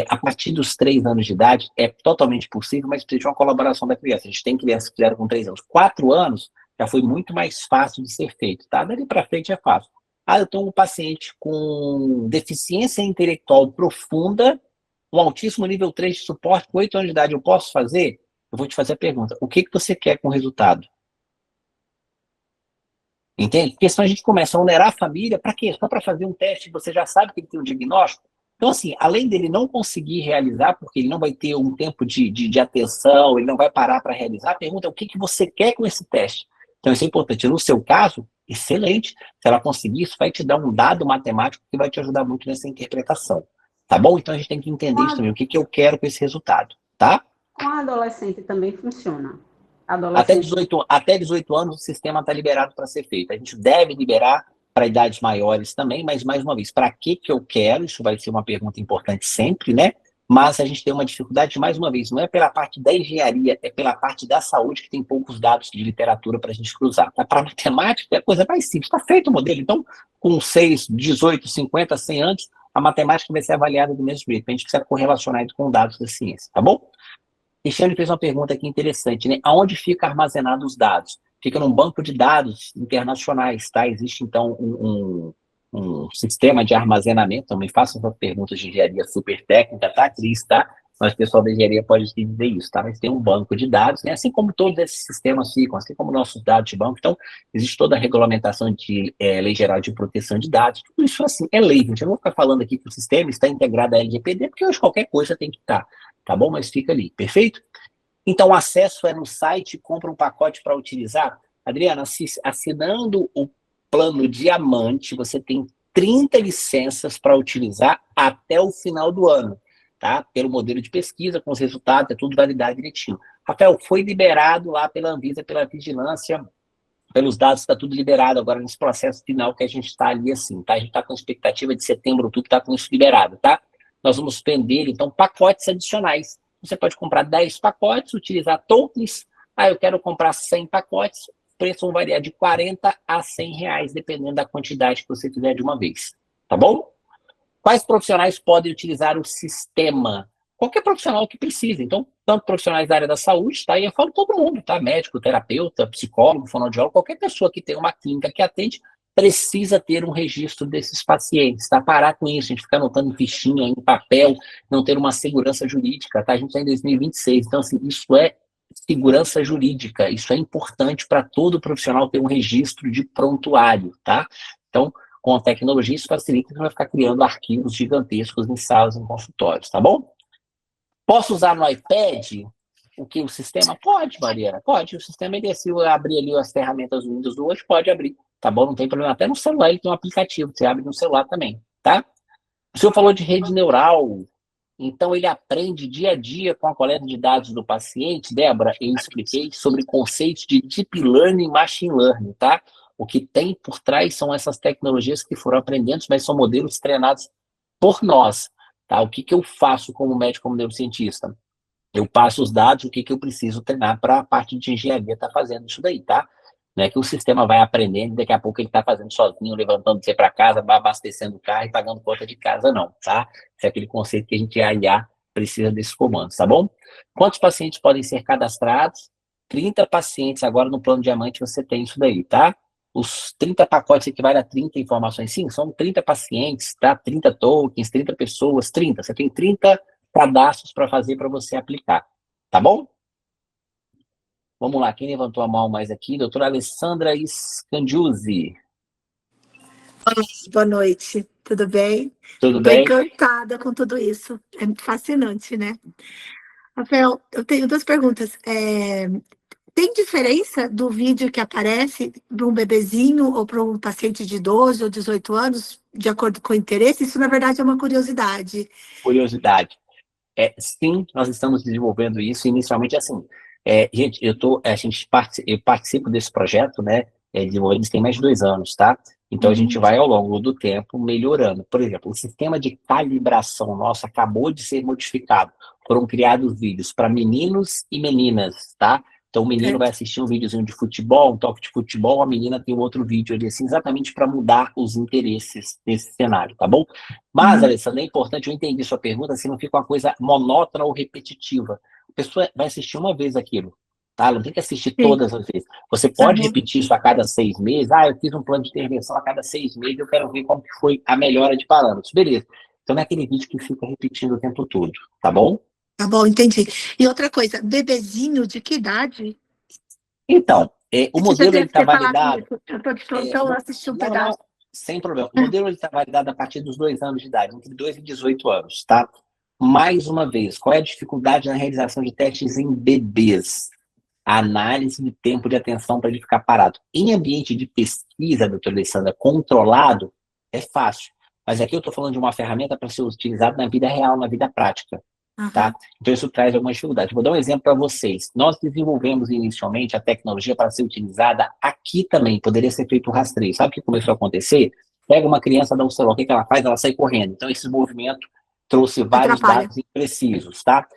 A partir dos 3 anos de idade, é totalmente possível, mas precisa de uma colaboração da criança. A gente tem crianças que fizeram com 3 anos. 4 anos já foi muito mais fácil de ser feito, tá? Dali para frente é fácil. Ah, eu tenho um paciente com deficiência intelectual profunda, um altíssimo nível 3 de suporte, com 8 anos de idade, eu posso fazer? Eu vou te fazer a pergunta: o que você quer com o resultado? Entende? Porque senão a gente começa a onerar a família, para quê? Só para fazer um teste, você já sabe que ele tem um diagnóstico. Então, assim, além dele não conseguir realizar, porque ele não vai ter um tempo de atenção, ele não vai parar para realizar, a pergunta é o que você quer com esse teste. Então, isso é importante. No seu caso, excelente. Se ela conseguir, isso vai te dar um dado matemático que vai te ajudar muito nessa interpretação. Tá bom? Então, a gente tem que Com entender a, isso também, o que eu quero com esse resultado, tá? com a adolescente também funciona. Até Adolescente. 18 anos o sistema está liberado para ser feito. A gente deve liberar para idades maiores também, mas, mais uma vez, para que eu quero? Isso vai ser uma pergunta importante sempre, né? Mas a gente tem uma dificuldade, mais uma vez, não é pela parte da engenharia, é pela parte da saúde, que tem poucos dados de literatura para a gente cruzar. Para matemática é a coisa mais simples, está feito o modelo. Então, com 6, 18, 50, 100 anos, a matemática vai ser avaliada do mesmo jeito. A gente precisa correlacionar isso com dados da ciência, tá bom? Cristiano fez uma pergunta aqui interessante, né? Aonde fica armazenado os dados? Fica num banco de dados internacionais, tá? Existe, então, um sistema de armazenamento. Não me façam essas perguntas de engenharia super técnica, tá, Cris, tá? Mas o pessoal da engenharia pode te dizer isso, tá? Mas tem um banco de dados, né? Assim como todos esses sistemas ficam, assim como nossos dados de banco. Então, existe toda a regulamentação de Lei Geral de Proteção de Dados. Tudo isso, assim, é lei, gente. Eu não vou ficar falando aqui que o sistema está integrado à LGPD, porque hoje qualquer coisa tem que estar, tá bom? Mas fica ali, perfeito? Então, o acesso é no site, compra um pacote para utilizar. Adriana, assinando o plano Diamante, você tem 30 licenças para utilizar até o final do ano, tá? Pelo modelo de pesquisa, com os resultados, é tudo validado direitinho. Rafael, foi liberado lá pela Anvisa, pela vigilância, pelos dados, está tudo liberado agora nesse processo final que a gente está ali assim, tá? A gente está com expectativa de setembro, outubro, tá com isso liberado, tá? Nós vamos vender, então, pacotes adicionais. Você pode comprar 10 pacotes, utilizar tokens. Ah, eu quero comprar 100 pacotes, o preço vai variar de 40 a 100 reais, dependendo da quantidade que você fizer de uma vez, tá bom? Quais profissionais podem utilizar o sistema? Qualquer profissional que precise. Então, tanto profissionais da área da saúde, tá? E eu falo todo mundo, tá? Médico, terapeuta, psicólogo, fonoaudiólogo, qualquer pessoa que tem uma clínica que atende, precisa ter um registro desses pacientes, tá? Parar com isso, a gente ficar anotando em fichinha, em papel, não ter uma segurança jurídica, tá? A gente está em 2026, então, assim, isso é segurança jurídica, isso é importante para todo profissional ter um registro de prontuário, tá? Então, com a tecnologia, isso facilita, você vai ficar criando arquivos gigantescos em salas, em consultórios, tá bom? Posso usar no iPad o que o sistema? Pode, Mariana, pode. O sistema, ele, se eu abrir ali as ferramentas do Windows hoje, pode abrir, tá bom? Não tem problema. Até no celular ele tem um aplicativo, você abre no celular também, tá? O senhor falou de rede neural, então ele aprende dia a dia com a coleta de dados do paciente. Débora, eu expliquei sobre conceitos de Deep Learning e Machine Learning, tá? O que tem por trás são essas tecnologias que foram aprendendo, mas são modelos treinados por nós, tá? O que eu faço como médico, como neurocientista? Eu passo os dados, o que eu preciso treinar para a parte de engenharia estar fazendo isso daí, tá? Não é que o sistema vai aprendendo e daqui a pouco ele está fazendo sozinho, levantando você para casa, abastecendo o carro e pagando conta de casa, não, tá? Esse é aquele conceito que a gente, a IA, precisa desses comandos, tá bom? Quantos pacientes podem ser cadastrados? 30 pacientes, agora no plano Diamante você tem isso daí, tá? Os 30 pacotes equivalem a 30 informações. Sim, são 30 pacientes, tá? 30 tokens, 30 pessoas, 30. Você tem 30 cadastros para fazer para você aplicar, tá bom? Vamos lá, quem levantou a mão mais aqui? Doutora Alessandra Scandiuzzi. Boa noite, tudo bem? Tudo Estou bem? encantada com tudo isso, é fascinante, né? Rafael, eu tenho duas perguntas. Tem diferença do vídeo que aparece para um bebezinho ou para um paciente de 12 ou 18 anos, de acordo com o interesse? Isso, na verdade, é uma curiosidade. Curiosidade. Sim, nós estamos desenvolvendo isso inicialmente assim. Gente, eu participo desse projeto, né? Desenvolvendo isso tem mais de 2 anos, tá? Então a gente vai ao longo do tempo melhorando. Por exemplo, o sistema de calibração nosso acabou de ser modificado. Foram criados vídeos para meninos e meninas, tá? Então o menino vai Certo. assistir um videozinho de futebol, um toque de futebol, a menina tem um outro vídeo ali, assim, exatamente para mudar os interesses nesse cenário, tá bom? Mas, Uhum. Alessandra, é importante, eu entendi sua pergunta, se não fica uma coisa monótona ou repetitiva. A pessoa vai assistir uma vez aquilo, tá? Não tem que assistir Sim. todas as vezes. Você pode Uhum. repetir isso a cada 6 meses. Ah, eu fiz um plano de intervenção a cada 6 meses, eu quero ver como que foi a melhora de parâmetros. Beleza. Então não é aquele vídeo que fica repetindo o tempo todo, tá bom? Tá bom, entendi. E outra coisa, bebezinho de que idade? Então, o Você já modelo ele deve está ter falado validado. isso. Eu estou de plantão, eu assisti um Não, não, pedaço. sem problema. O modelo está validado a partir dos 2 anos de idade, entre 2 e 18 anos, tá? Mais uma vez, qual é a dificuldade na realização de testes em bebês? A análise de tempo de atenção para ele ficar parado. Em ambiente de pesquisa, doutora Alessandra, controlado, é fácil. Mas aqui eu estou falando de uma ferramenta para ser utilizada na vida real, na vida prática. Tá? Uhum. Então isso traz algumas dificuldades. Vou dar um exemplo para vocês. Nós desenvolvemos inicialmente a tecnologia para ser utilizada aqui também. Poderia ser feito um rastreio. Sabe o que começou a acontecer? Pega uma criança, dá um celular, o que ela faz? Ela sai correndo. Então esse movimento trouxe vários Atrapalha. dados imprecisos, tá?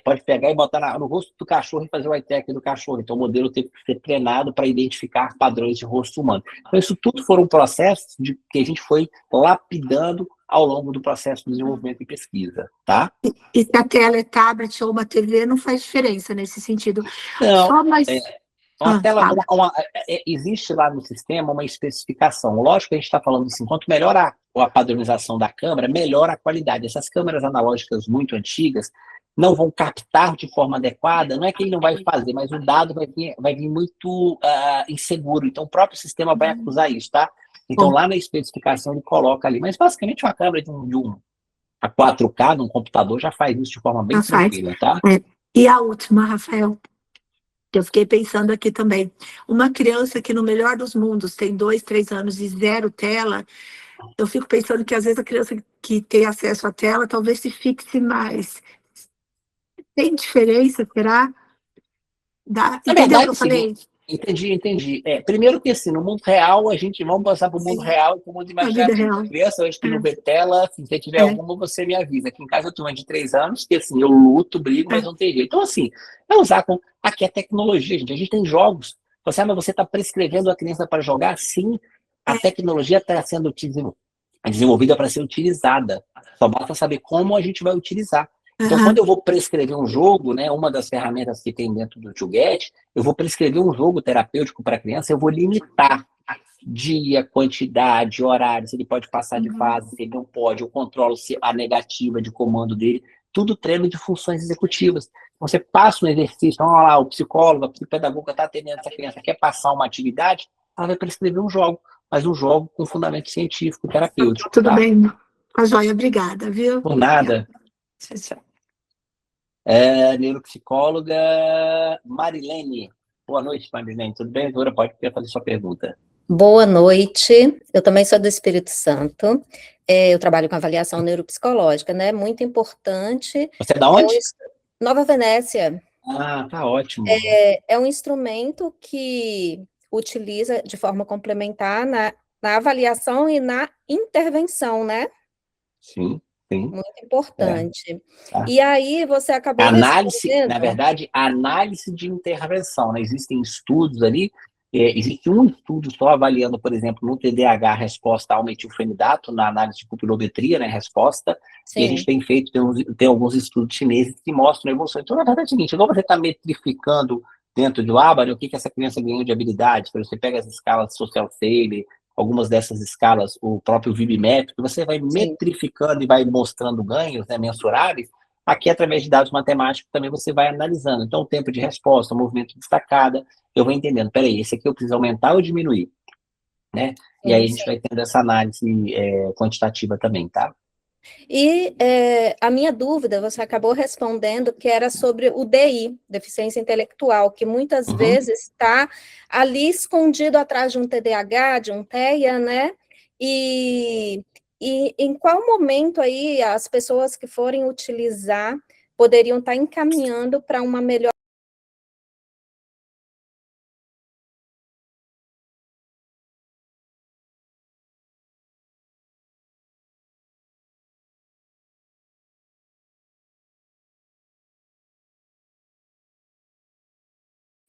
Pode pegar e botar no rosto do cachorro e fazer o eye track do cachorro. Então o modelo teve que ser treinado para identificar padrões de rosto humano. Então isso tudo foram processos que a gente foi lapidando ao longo do processo de desenvolvimento e pesquisa, tá? E se a tela é tablet ou uma TV, não faz diferença nesse sentido. Não, Só mais. uma tela, Fala. existe lá no sistema uma especificação. Lógico que a gente está falando assim, quanto melhor a padronização da câmera, melhor a qualidade. Essas câmeras analógicas muito antigas não vão captar de forma adequada, não é que ele não vai fazer, mas o dado vai vir muito inseguro. Então o próprio sistema vai acusar isso, tá? Então Bom, lá na especificação ele coloca ali, mas basicamente uma câmera a 4K num computador já faz isso de forma bem já faz. tranquila, tá? E a última, Rafael, que eu fiquei pensando aqui também. Uma criança que, no melhor dos mundos, tem 2, 3 anos e zero tela, eu fico pensando que, às vezes, a criança que tem acesso à tela talvez se fixe mais. Tem diferença, será? Na Entendeu o que verdade, eu sim, falei? entendi. Primeiro que assim, no mundo real, vamos passar para o mundo Sim, real e para o mundo a vida imaginativo. real. Criança, hoje que não vê tela, se você tiver É, alguma, você me avisa. Aqui em casa eu tenho uma de 3 anos, que assim, eu luto, brigo, mas é. não tem jeito. Então, assim, é usar com. Aqui é tecnologia, gente. A gente tem jogos. Você, mas você está prescrevendo a criança para jogar? Sim, a tecnologia está sendo desenvolvida para ser utilizada. Só basta saber como a gente vai utilizar. Então, quando Aham. eu vou prescrever um jogo, né, uma das ferramentas que tem dentro do ToGet, eu vou prescrever um jogo terapêutico para a criança, eu vou limitar dia, quantidade, horário, se ele pode passar de fase, se ele não pode, eu controlo a negativa de comando dele, tudo treino de funções executivas. Você passa um exercício, então, olha lá, o psicólogo, a psicopedagoga está atendendo essa criança, quer passar uma atividade, ela vai prescrever um jogo, mas um jogo com fundamento científico, terapêutico, Tudo tá? bem. A joia, obrigada, viu? Por Obrigada. nada. Tchau, tchau. Neuropsicóloga Marilene. Boa noite, Marilene. Tudo bem, Dora? Pode fazer sua pergunta. Boa noite, eu também sou do Espírito Santo, eu trabalho com avaliação neuropsicológica, né, muito importante. Você é da onde? Nova Venécia. Ah, tá ótimo. É um instrumento que utiliza de forma complementar na avaliação e na intervenção, né? Sim. Muito importante. Tá. E aí você acabou Análise, na respondendo... verdade, análise de intervenção, né? Existem estudos ali, existe um estudo só avaliando, por exemplo, no TDAH, a resposta ao metilfenidato, na análise de pupilometria, né, resposta, e a gente tem feito, tem alguns estudos chineses que mostram a evolução. Então, na verdade, é o seguinte, igual você está metrificando dentro do ABA, o que essa criança ganhou de habilidades, você pega as escalas Social Sale, algumas dessas escalas, o próprio VB-Map, que você vai metrificando e vai mostrando ganhos, né, mensuráveis, Aqui, através de dados matemáticos, também você vai analisando. Então, o tempo de resposta, o movimento de estacada, eu vou entendendo, peraí, esse aqui eu preciso aumentar ou diminuir, né? E aí a gente vai tendo essa análise quantitativa também, tá? E a minha dúvida, você acabou respondendo, que era sobre o DI, deficiência intelectual, que muitas vezes está ali escondido atrás de um TDAH, de um TEA, né? E em qual momento aí as pessoas que forem utilizar poderiam estar encaminhando para uma melhor.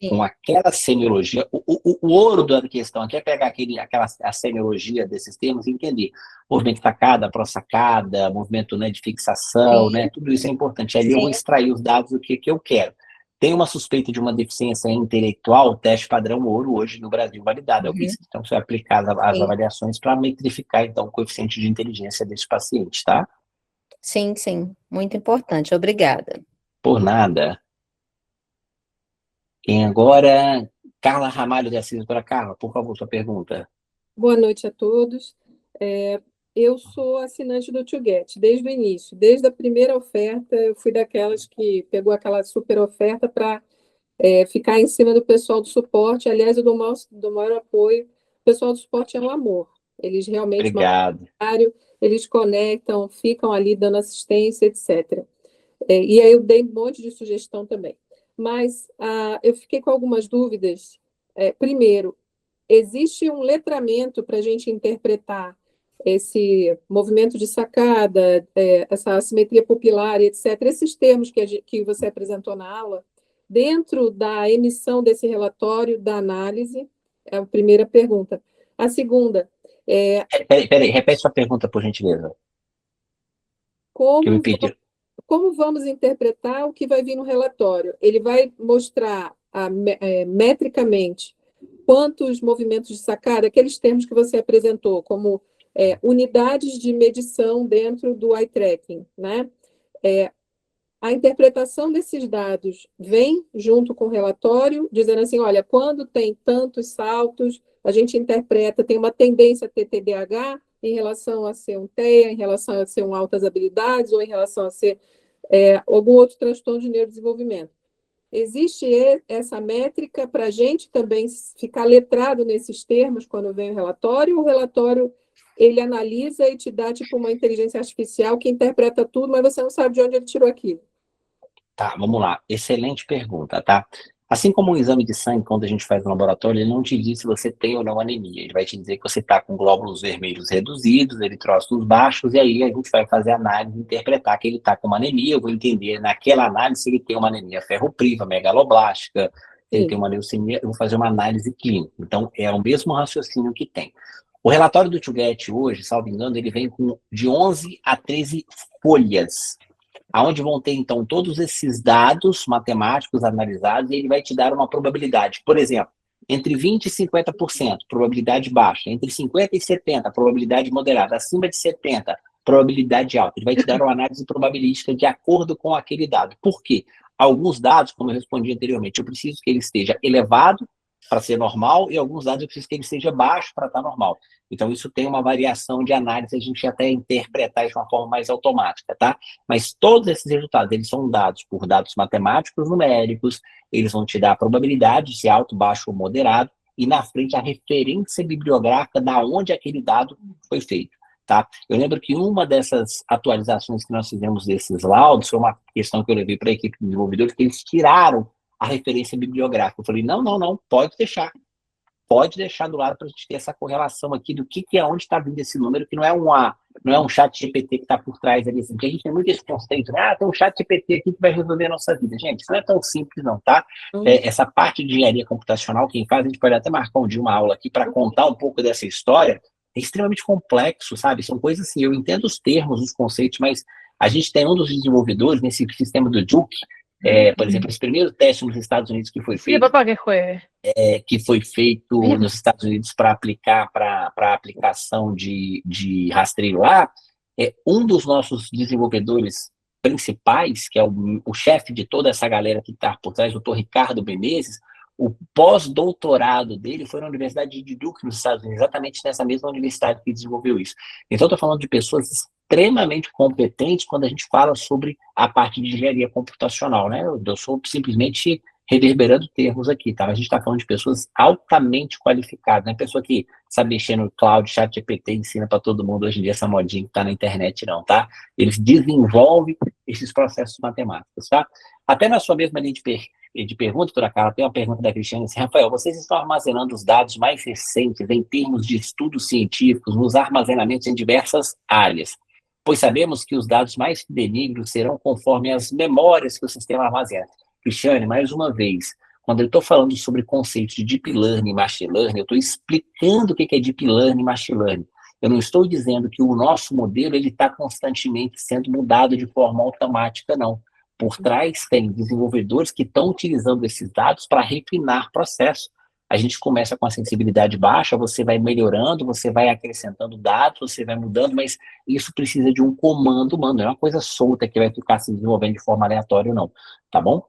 Com aquela semiologia, o ouro da questão aqui é pegar a semiologia desses termos e entender movimento de tacada, pró-sacada, movimento, né, de fixação, né, tudo isso é importante. Aí eu vou extrair os dados do que eu quero. Tem uma suspeita de uma deficiência intelectual, o teste padrão ouro hoje no Brasil validado, é o PISA. Então, você vai aplicar as avaliações para metrificar, então, o coeficiente de inteligência desse paciente, tá? Sim, sim, muito importante, obrigada. Por nada. Quem agora? Carla Ramalho de Assis. Doutora Carla, por favor, sua pergunta. Boa noite a todos. Eu sou assinante do TwoGet desde o início, desde a primeira oferta. Eu fui daquelas que pegou aquela super oferta para ficar em cima do pessoal do suporte. Aliás, eu dou maior apoio. O pessoal do suporte é um amor. Eles realmente Obrigado. eles conectam, ficam ali dando assistência, etc. E aí eu dei um monte de sugestão também. Mas eu fiquei com algumas dúvidas. Primeiro, existe um letramento para a gente interpretar esse movimento de sacada, essa assimetria pupilar, etc., esses termos que você apresentou na aula, dentro da emissão desse relatório, da análise? É a primeira pergunta. A segunda é... Peraí, repete sua pergunta, por gentileza. Como vamos interpretar o que vai vir no relatório? Ele vai mostrar metricamente quantos movimentos de sacada, aqueles termos que você apresentou, como unidades de medição dentro do eye tracking, né? A interpretação desses dados vem junto com o relatório, dizendo assim, olha, quando tem tantos saltos, a gente interpreta, tem uma tendência a ter TDAH em relação a ser um TEA, em relação a ser um altas habilidades, ou em relação a ser algum outro transtorno de neurodesenvolvimento. Existe essa métrica para a gente também ficar letrado nesses termos quando vem o relatório ele analisa e te dá tipo uma inteligência artificial que interpreta tudo, mas você não sabe de onde ele tirou aquilo. Tá, vamos lá. Excelente pergunta, tá? Assim como um exame de sangue, quando a gente faz no laboratório, ele não te diz se você tem ou não anemia. Ele vai te dizer que você está com glóbulos vermelhos reduzidos, eritrócitos baixos, e aí a gente vai fazer a análise e interpretar que ele está com uma anemia. Eu vou entender naquela análise se ele tem uma anemia ferropriva, megaloblástica, se ele tem uma leucemia, eu vou fazer uma análise clínica. Então, é o mesmo raciocínio que tem. O relatório do TwoGet hoje, salvo engano, ele vem com de 11 a 13 folhas, aonde vão ter, então, todos esses dados matemáticos analisados, e ele vai te dar uma probabilidade. Por exemplo, entre 20% e 50%, probabilidade baixa. Entre 50% e 70%, probabilidade moderada. Acima de 70%, probabilidade alta. Ele vai te dar uma análise probabilística de acordo com aquele dado. Por quê? Alguns dados, como eu respondi anteriormente, eu preciso que ele esteja elevado para ser normal, e alguns dados eu preciso que ele seja baixo para estar normal. Então, isso tem uma variação de análise, a gente até interpretar de uma forma mais automática, tá? Mas todos esses resultados, eles são dados por dados matemáticos numéricos, eles vão te dar a probabilidade, se alto, baixo ou moderado, e na frente a referência bibliográfica da onde aquele dado foi feito, tá? Eu lembro que uma dessas atualizações que nós fizemos desses laudos foi uma questão que eu levei para a equipe de desenvolvedores, que eles tiraram a referência bibliográfica. Eu falei, não, pode deixar do lado para a gente ter essa correlação aqui do que é, onde está vindo esse número, que não é um chat GPT que está por trás ali, assim, porque a gente tem muito esse conceito, né? Tem um chat GPT aqui que vai resolver a nossa vida. Gente, isso não é tão simples não, tá? Essa parte de engenharia computacional, quem faz, a gente pode até marcar um dia uma aula aqui para contar um pouco dessa história, é extremamente complexo, sabe? São coisas assim, eu entendo os termos, os conceitos, mas a gente tem um dos desenvolvedores nesse sistema do Duke, por exemplo, esse primeiro teste nos Estados Unidos que foi feito, nos Estados Unidos para aplicar para a aplicação de rastreio lá, um dos nossos desenvolvedores principais, que é o chefe de toda essa galera que está por trás, o Dr. Ricardo Menezes, o pós-doutorado dele foi na Universidade de Duke, nos Estados Unidos, exatamente nessa mesma universidade que desenvolveu isso. Então, estou falando de pessoas extremamente competentes quando a gente fala sobre a parte de engenharia computacional, né? Eu sou simplesmente reverberando termos aqui, tá? A gente está falando de pessoas altamente qualificadas, não é pessoa que sabe mexer no cloud, chat GPT, ensina para todo mundo hoje em dia essa modinha que está na internet, não, tá? Eles desenvolvem esses processos matemáticos, tá? Até na sua mesma linha de pergunta, doutora Carla, tem uma pergunta da Cristiane assim: Rafael, vocês estão armazenando os dados mais recentes em termos de estudos científicos nos armazenamentos em diversas áreas, pois sabemos que os dados mais fidedignos serão conforme as memórias que o sistema armazena. Cristiane, mais uma vez, quando eu estou falando sobre conceitos de Deep Learning e Machine Learning, eu estou explicando o que é Deep Learning e Machine Learning. Eu não estou dizendo que o nosso modelo está constantemente sendo mudado de forma automática, não. Por trás tem desenvolvedores que estão utilizando esses dados para refinar processos. A gente começa com a sensibilidade baixa, você vai melhorando, você vai acrescentando dados, você vai mudando, mas isso precisa de um comando humano, não é uma coisa solta que vai ficar se desenvolvendo de forma aleatória, não. Tá bom?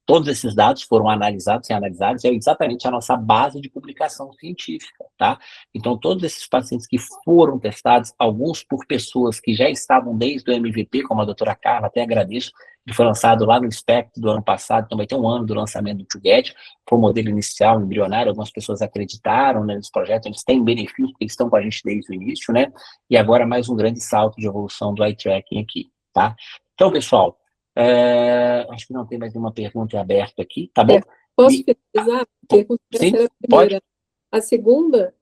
Todos esses dados foram analisados e analisados, é exatamente a nossa base de publicação científica, tá? Então, todos esses pacientes que foram testados, alguns por pessoas que já estavam desde o MVP, como a doutora Carla, até agradeço, que foi lançado lá no SPECT do ano passado, então vai ter um ano do lançamento do ToGet, foi o modelo inicial, embrionário, algumas pessoas acreditaram, né, nesse projeto, eles têm benefício, porque eles estão com a gente desde o início, né? E agora mais um grande salto de evolução do eye tracking aqui, tá? Então, pessoal, acho que não tem mais nenhuma pergunta aberta aqui, tá bom? Posso finalizar? Pergunta Sim, era a pode. primeira. A segunda,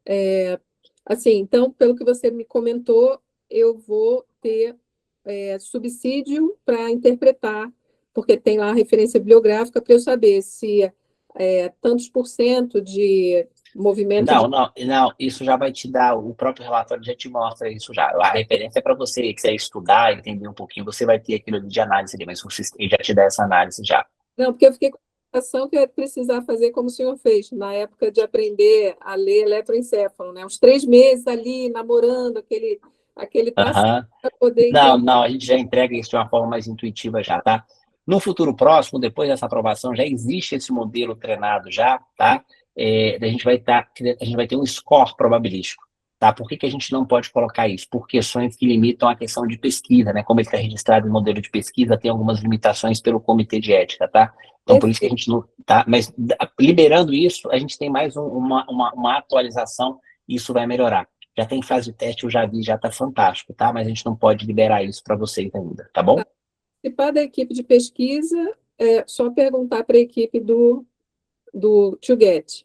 assim, então, pelo que você me comentou, eu vou ter subsídio para interpretar, porque tem lá a referência bibliográfica para eu saber se tantos por cento de movimento... Não, isso já vai te dar, o próprio relatório já te mostra isso já. A referência é para você que quiser estudar, entender um pouquinho, você vai ter aquilo de análise ali, mas ele já te dá essa análise já. Não, porque eu fiquei com a sensação que eu ia precisar fazer como o senhor fez, na época de aprender a ler eletroencefalo, né? Uns 3 meses ali, namorando aquele traçado para poder entender. Não, a gente já entrega isso de uma forma mais intuitiva já, tá? No futuro próximo, depois dessa aprovação, já existe esse modelo treinado já, tá? A gente vai ter um score probabilístico, tá? Por que a gente não pode colocar isso? Por questões que limitam a questão de pesquisa, né? Como ele está registrado em modelo de pesquisa, tem algumas limitações pelo comitê de ética, tá? Então, por isso que a gente não... Tá? Mas, liberando isso, a gente tem mais uma atualização e isso vai melhorar. Já tem fase de teste, eu já vi, já está fantástico, tá? Mas a gente não pode liberar isso para vocês ainda, tá bom? Participar da equipe de pesquisa é só perguntar para a equipe do ToGet.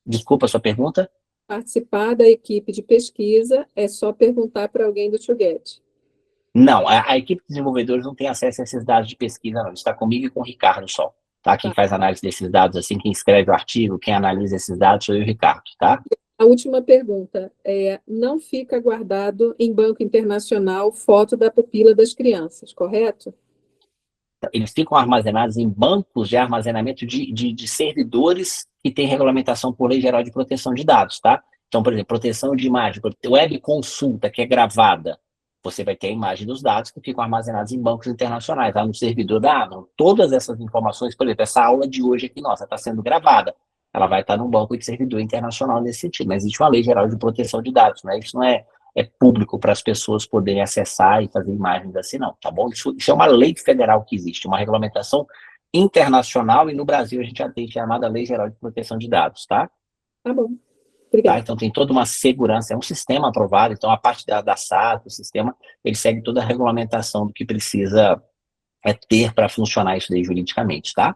Desculpa a sua pergunta? Participar da equipe de pesquisa é só perguntar para alguém do ToGet. Não, a equipe de desenvolvedores não tem acesso a esses dados de pesquisa, não. Está comigo e com o Ricardo só, tá? Quem faz análise desses dados, assim, quem escreve o artigo, quem analisa esses dados sou eu e o Ricardo, tá? A última pergunta não fica guardado em banco internacional foto da pupila das crianças, correto? Eles ficam armazenados em bancos de armazenamento de servidores que têm regulamentação por Lei Geral de Proteção de Dados, tá? Então, por exemplo, proteção de imagem, web consulta que é gravada, você vai ter a imagem dos dados que ficam armazenados em bancos internacionais, lá no servidor da Amazon. Todas essas informações, por exemplo, essa aula de hoje aqui nossa está sendo gravada. Ela vai estar num banco de servidor internacional nesse sentido, mas existe uma Lei Geral de Proteção de Dados, né? Isso não é público para as pessoas poderem acessar e fazer imagens assim, não, tá bom? Isso é uma lei federal que existe, uma regulamentação internacional, e no Brasil a gente já tem chamada Lei Geral de Proteção de Dados, tá? Tá bom, obrigada. Tá? Então tem toda uma segurança, é um sistema aprovado, então a parte da SAT, o sistema, ele segue toda a regulamentação do que precisa ter para funcionar isso daí juridicamente, tá?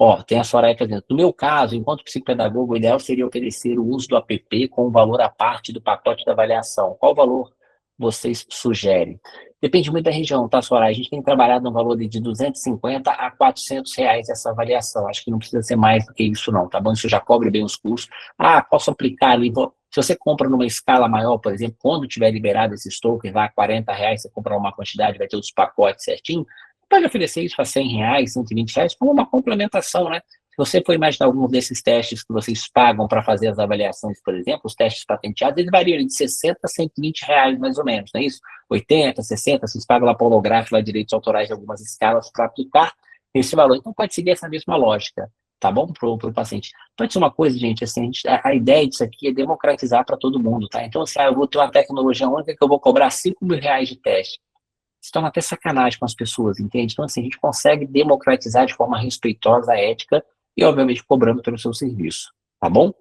Ó, tem a Soraya dizendo, no meu caso, enquanto psicopedagogo, o ideal seria oferecer o uso do app com um valor à parte do pacote da avaliação. Qual valor vocês sugerem? Depende muito da região, tá, Soraya? A gente tem trabalhado no valor de 250 a 400 reais essa avaliação. Acho que não precisa ser mais do que isso, não, tá bom? Isso já cobre bem os custos. Ah, posso aplicar ali. Se você compra numa escala maior, por exemplo, quando tiver liberado esse token, vai a 40 reais, você compra uma quantidade, vai ter os pacotes certinho, pode oferecer isso a 100 reais, 120 reais, como uma complementação, né? você for imaginar alguns desses testes que vocês pagam para fazer as avaliações, por exemplo, os testes patenteados, eles variam de 60 a 120 reais, mais ou menos, não é isso? 80, 60, vocês pagam lá para o holográfico, lá direitos autorais de algumas escalas para aplicar esse valor. Então, pode seguir essa mesma lógica, tá bom? Para o paciente. Pode ser uma coisa, gente, assim, a ideia disso aqui é democratizar para todo mundo, tá? Então, assim, eu vou ter uma tecnologia única que eu vou cobrar 5 mil reais de teste. Se torna até sacanagem com as pessoas, entende? Então, assim, a gente consegue democratizar de forma respeitosa, ética e, obviamente, cobrando pelo seu serviço, tá bom?